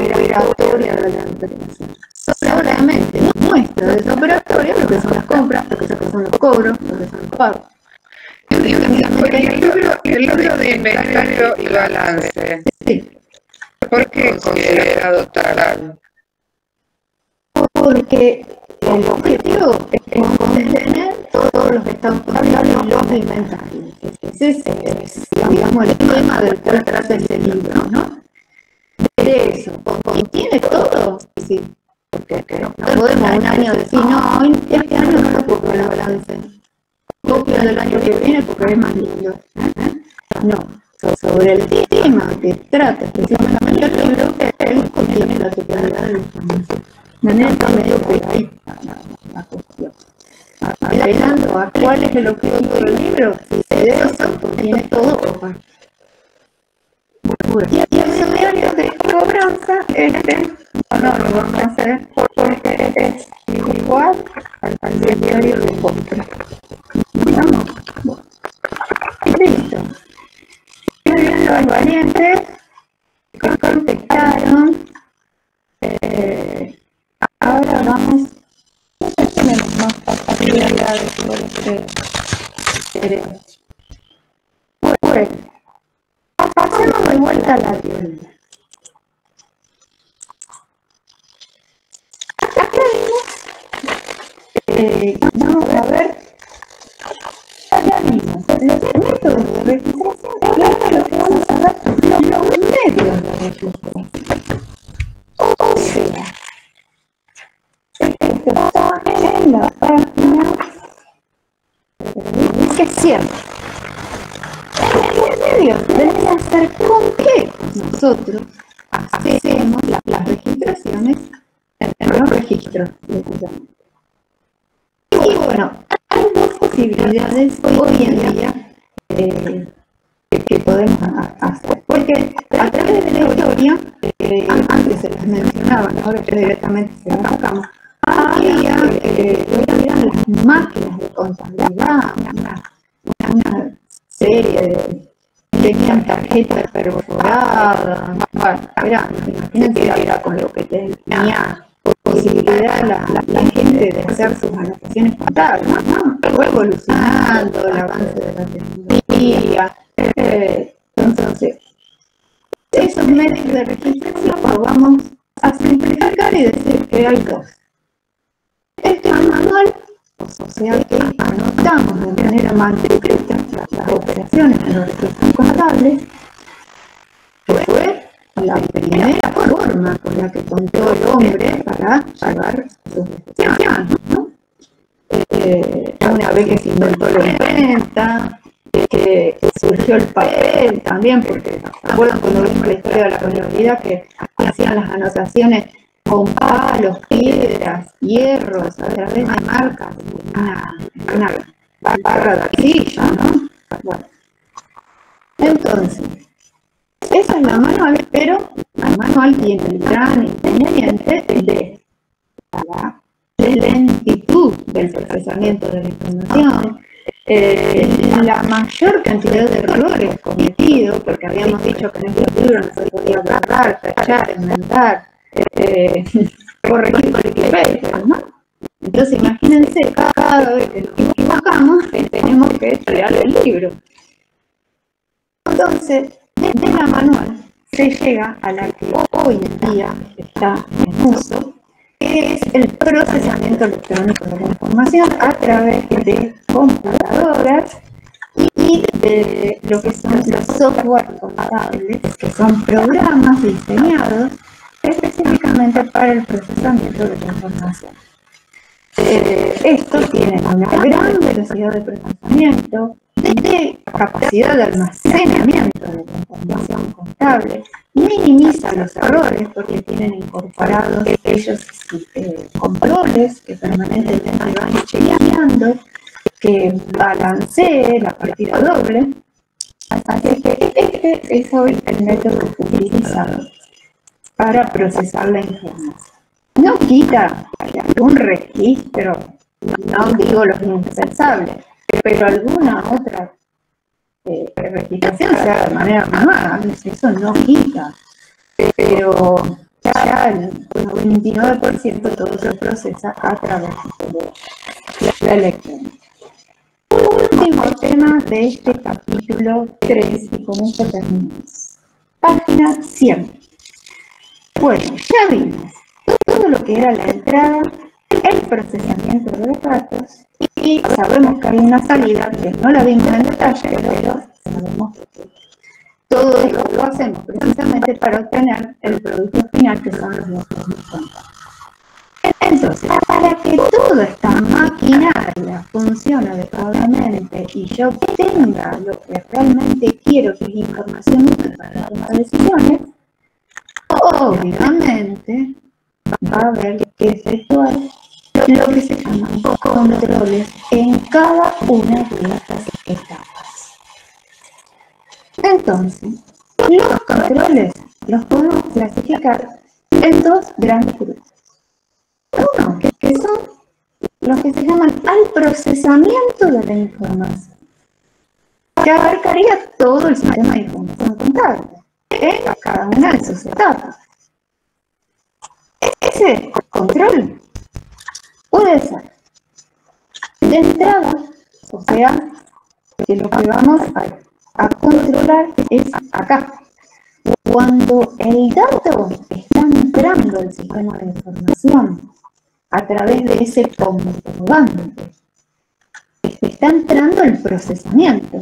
operatoria de la empresa. Solamente muestra de esa operatoria lo que son las compras, lo que son los cobros, lo que son los pagos. El libro de inventario y balance. Sí. ¿Por qué es considerado tal? Porque el objetivo es contener todo lo que está contables en los inventarios. Ese es, digamos, el tema del cual trata ese libro, ¿no? De eso. ¿Y tiene todo? Sí. Porque no podemos un año decir, no, este año no lo pongo en la balance. Copio del año que viene porque es más lindo. No. Sobre el tema que trata específicamente el libro, él contiene la totalidad de la información. De manera que medio por ahí la cuestión. Apelando a cuál es el objetivo del libro, si se de eso, contiene todo o parte. Y el diario de cobranza, no lo vamos a hacer porque es igual al diario de compra. Vamos. Listo. Estoy viendo al valiente que contestaron. Ahora vamos. Tenemos más facilidades por este cerebro. Bueno, pasemos de vuelta a la teoría. Acá vimos, vamos a ver, ya vimos, los métodos de registración, ahora lo que vamos a ver son los medios de registración. O sea, esto está en la página, dice siempre. El medio debería ser con qué nosotros hacemos las registraciones en los registros. Y bueno, hay dos posibilidades hoy en día que podemos hacer. Porque a través de la historia, antes se las mencionaba, ahora ya directamente se las sacamos, había eran las máquinas de contabilidad, una serie de tenían tarjetas perforadas, bueno, imagínense, era con lo que tenía posibilidad la gente de hacer sus anotaciones contables, ¿no? Fue evolucionando el avance de la tecnología, entonces esos medios de registración los vamos a simplificar y decir que hay dos. Este manual, o sea que anotamos de manera manuscrita las operaciones en los registros contables, fue la primera forma con la que contó el hombre para llevar sus decisiones, ¿no? Una vez que se inventó la imprenta, que surgió el papel también, porque ¿se acuerdan cuando vimos la historia de la contabilidad que hacían las anotaciones con palos, piedras, hierros, a través de marcas, una barra de arcilla, ¿no? Bueno. Entonces, esa es la manual, pero la manual tiene el gran inconveniente de la lentitud del procesamiento de la información, la mayor cantidad de errores cometidos, porque habíamos dicho que en este libro no se podía borrar, tachar, enmendar, corregir copy-paste, ¿no? Entonces imagínense, cada vez que nos equivocamos, tenemos que crear el libro. Entonces, de la manual se llega a la que hoy en día está en uso, que es el procesamiento electrónico de la información a través de computadoras y de lo que son los software contables, que son programas diseñados específicamente para el procesamiento de la información. Estos tienen una gran velocidad de procesamiento, de capacidad de almacenamiento de la información contable, minimiza los errores porque tienen incorporados ellos controles que permanentemente van chequeando, que balancee la partida doble. Así que este es hoy el método utilizado para procesar la información. No quita algún registro, no digo los indispensables, pero alguna otra registración se haga de manera manual, eso no quita. Pero ya el 29% todo se procesa a través de la electrónica. Último tema de este capítulo 3, y con esto terminamos. Página 100. Bueno, ya vimos todo lo que era la entrada, el procesamiento de los datos, y sabemos que hay una salida que no la vimos en detalle, pero sabemos que todo esto lo hacemos precisamente para obtener el producto final, que son los informes contables. Entonces, para que toda esta maquinaria funcione adecuadamente y yo obtenga lo que realmente quiero, que es información útil para tomar decisiones, obviamente va a haber que efectuar lo que se llaman controles en cada una de estas etapas. Entonces, los controles los podemos clasificar en dos grandes grupos. Uno, que son los que se llaman al procesamiento de la información, que abarcaría todo el sistema de información contable en cada una de sus etapas. Ese control puede ser de entrada, o sea, que lo que vamos a controlar es acá. Cuando el dato está entrando al sistema de información a través de ese comprobante, está entrando el procesamiento.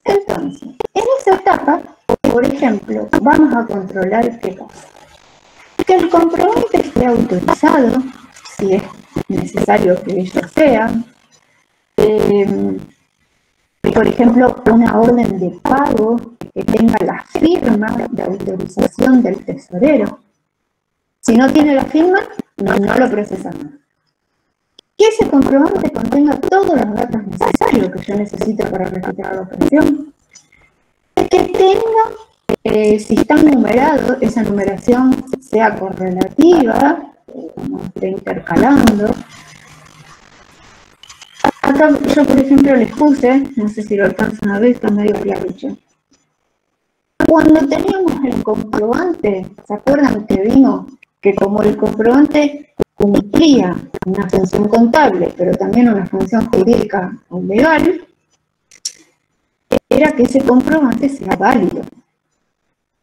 Entonces, en esa etapa, por ejemplo, vamos a controlar qué pasa. Que el comprobante esté autorizado, si es necesario que ello sea. Por ejemplo, una orden de pago que tenga la firma de autorización del tesorero. Si no tiene la firma, no lo procesamos. Que ese comprobante contenga todos los datos necesarios que yo necesito para registrar la operación. Que tenga, si está numerado, esa numeración sea correlativa, no esté intercalando. Acá yo, por ejemplo, les puse, no sé si lo alcanzan a ver, está medio clarucho. Cuando teníamos el comprobante, ¿se acuerdan que vimos que como el comprobante cumplía una función contable, pero también una función jurídica o legal, era que ese comprobante sea válido?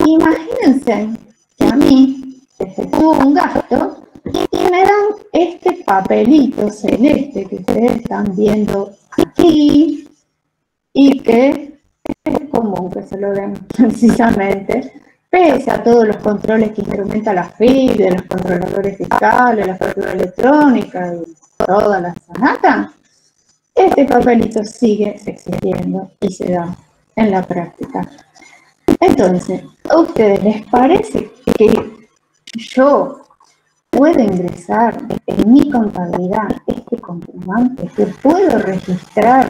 Imagínense que a mí efectúo un gasto y me dan este papelito celeste que ustedes están viendo aquí y que es común que se lo den precisamente, pese a todos los controles que instrumenta la FIP, de los controladores fiscales, la factura electrónica y todas las sonatas. Este papelito sigue existiendo y se da en la práctica. Entonces, ¿a ustedes les parece que yo puedo ingresar en mi contabilidad este comprobante, que puedo registrar?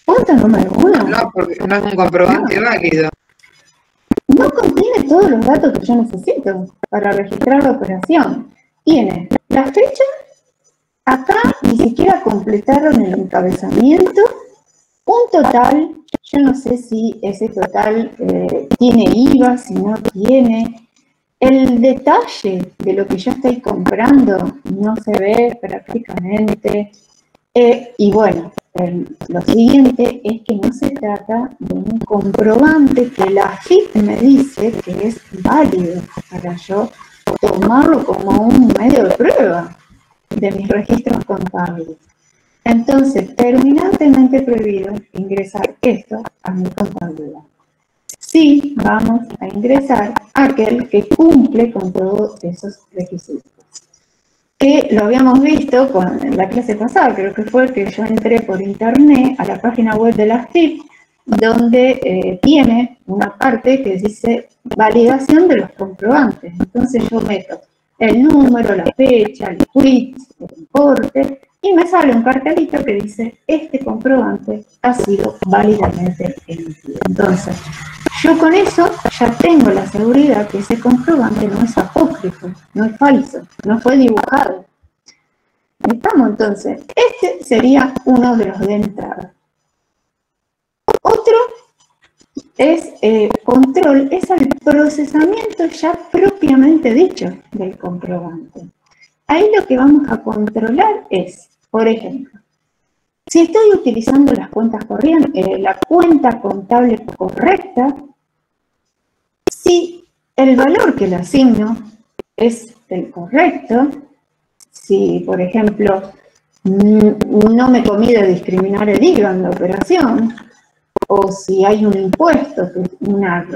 Punto número 1. No, porque no es un comprobante válido. No contiene todos los datos que yo necesito para registrar la operación. Tiene la fecha, acá ni siquiera completaron el encabezamiento, un total, yo no sé si ese total tiene IVA, si no tiene. El detalle de lo que yo estoy comprando no se ve prácticamente. Y bueno, lo siguiente es que no se trata de un comprobante que la FIP me dice que es válido para yo tomarlo como un medio de prueba de mis registros contables. Entonces, terminantemente prohibido ingresar esto a mi contabilidad. Sí, vamos a ingresar aquel que cumple con todos esos requisitos. Que lo habíamos visto en la clase pasada, creo que fue que yo entré por internet a la página web de la FIP, donde tiene una parte que dice validación de los comprobantes. Entonces yo meto el número, la fecha, el quit, el importe, y me sale un cartelito que dice este comprobante ha sido válidamente emitido. Entonces, yo con eso ya tengo la seguridad que ese comprobante no es apócrifo, no es falso, no fue dibujado. ¿Estamos entonces? Este sería uno de los de entrada. Otro es control, es el procesamiento ya propiamente dicho del comprobante. Ahí lo que vamos a controlar es, por ejemplo, si estoy utilizando las cuentas corrientes, la cuenta contable correcta, si el valor que le asigno es el correcto, si, por ejemplo, no me comí de discriminar el IVA en la operación, o si hay un impuesto, una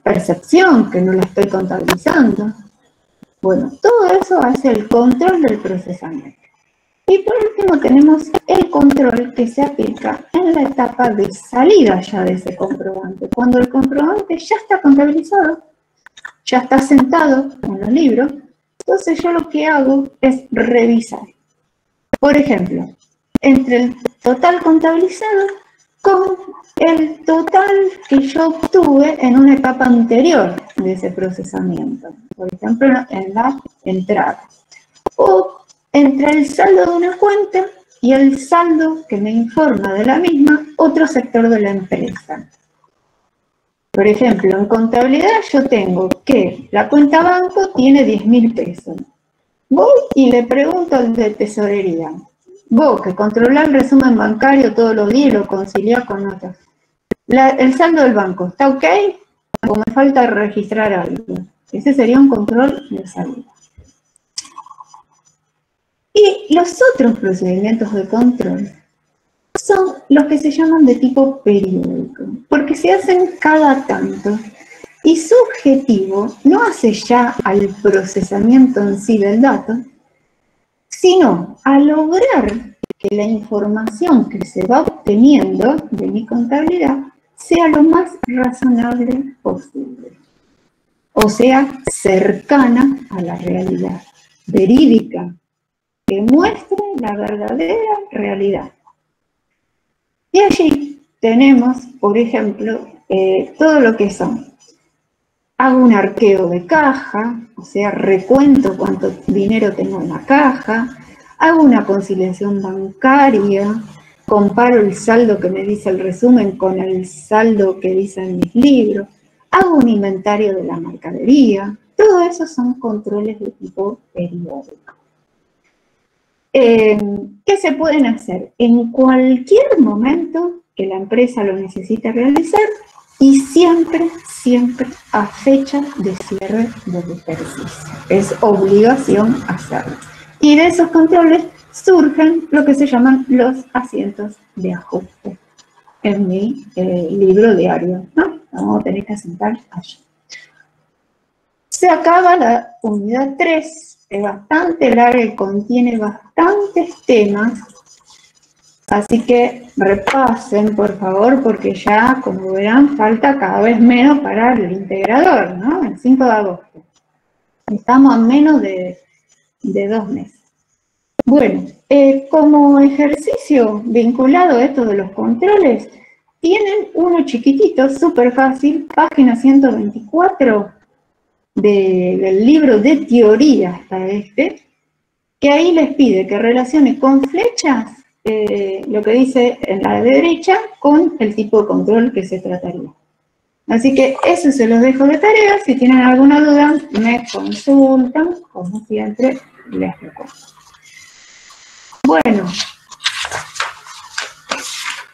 percepción que no la estoy contabilizando. Bueno, todo eso hace el control del procesamiento. Y por último tenemos el control que se aplica en la etapa de salida ya de ese comprobante. Cuando el comprobante ya está contabilizado, ya está sentado en los libros, entonces yo lo que hago es revisar. Por ejemplo, entre el total contabilizado con el total que yo obtuve en una etapa anterior de ese procesamiento. Por ejemplo, en la entrada. O entre el saldo de una cuenta y el saldo que me informa de la misma otro sector de la empresa. Por ejemplo, en contabilidad yo tengo que la cuenta banco tiene 10.000 pesos. Voy y le pregunto al de tesorería. Vos, que controlás el resumen bancario todos los días y lo conciliás con otros. ¿El saldo del banco está ok? ¿O me falta registrar algo? Ese sería un control de salida. Y los otros procedimientos de control son los que se llaman de tipo periódico, porque se hacen cada tanto. Y su objetivo no hace ya al procesamiento en sí del dato, sino a lograr que la información que se va obteniendo de mi contabilidad sea lo más razonable posible. O sea, cercana a la realidad, verídica. que muestre la verdadera realidad. Y allí tenemos, por ejemplo, todo lo que son. Hago un arqueo de caja, o sea, recuento cuánto dinero tengo en la caja, hago una conciliación bancaria, comparo el saldo que me dice el resumen con el saldo que dicen mis libros, hago un inventario de la mercadería. Todo eso son controles de tipo periódico. ¿Qué se pueden hacer? En cualquier momento que la empresa lo necesite realizar y siempre, siempre a fecha de cierre del ejercicio. Es obligación hacerlo. Y de esos controles surgen lo que se llaman los asientos de ajuste en mi libro diario, ¿no? Vamos a tener que asentar allí. Se acaba la unidad 3, es bastante larga y contiene bastantes temas, así que repasen, por favor, porque ya, como verán, falta cada vez menos para el integrador, ¿no? El 5 de agosto. Estamos a menos de 2 meses. Bueno, como ejercicio vinculado a esto de los controles, tienen uno chiquitito, súper fácil, página 124 del libro de teoría hasta que ahí les pide que relacione con flechas lo que dice en la derecha con el tipo de control que se trataría. Así que eso se los dejo de tarea. Si tienen alguna duda, me consultan, como siempre les recuerdo. Bueno,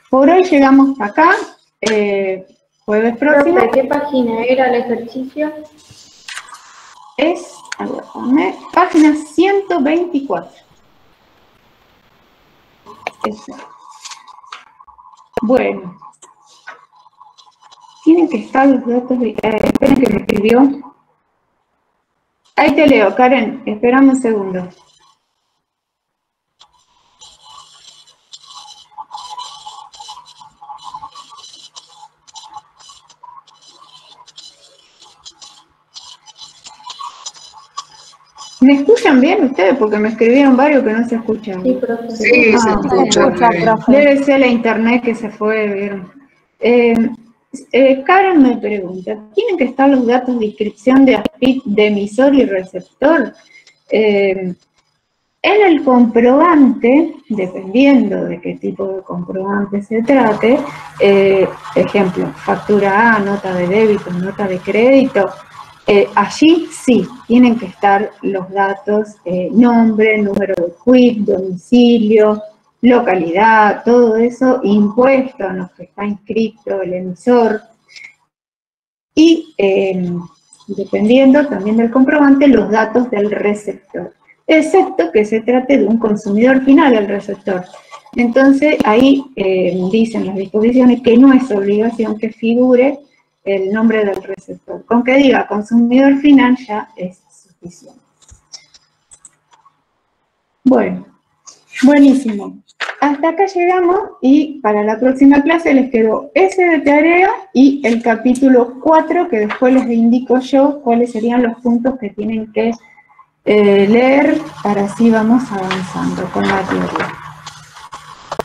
por hoy llegamos hasta acá. Jueves próximo. Profe, ¿qué página era el ejercicio? Es, aguárdame, página 124. Eso. Bueno. Tienen que estar los datos de... esperen que me escribió. Ahí te leo, Karen. Esperame un segundo. ¿Me escuchan bien ustedes? Porque me escribieron varios que no se escuchan. Sí, profe. Sí, se escucha. profe. Debe ser la internet que se fue, ¿vieron? Karen me pregunta, ¿tienen que estar los datos de inscripción de ASPID de emisor y receptor? En el comprobante, dependiendo de qué tipo de comprobante se trate, ejemplo, factura A, nota de débito, nota de crédito, allí sí, tienen que estar los datos, nombre, número de quit, domicilio, localidad, todo eso, impuesto en los que está inscrito el emisor. Y dependiendo también del comprobante, los datos del receptor, excepto que se trate de un consumidor final el receptor. Entonces, ahí dicen las disposiciones que no es obligación que figure el nombre del receptor. Con que diga consumidor final ya es suficiente. Bueno, buenísimo. Hasta acá llegamos y para la próxima clase les quedó ese de tarea y el capítulo 4, que después les indico yo cuáles serían los puntos que tienen que leer, para así vamos avanzando con la teoría.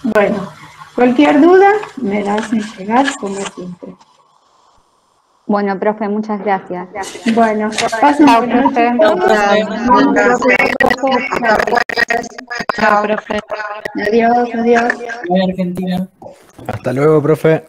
Bueno, cualquier duda me la hacen llegar como siempre. Bueno, profe, muchas gracias. Bueno, pasen Chao, buenas profe. noches. Chao, profe. Adiós, adiós. Bye, Argentina. Hasta luego, profe.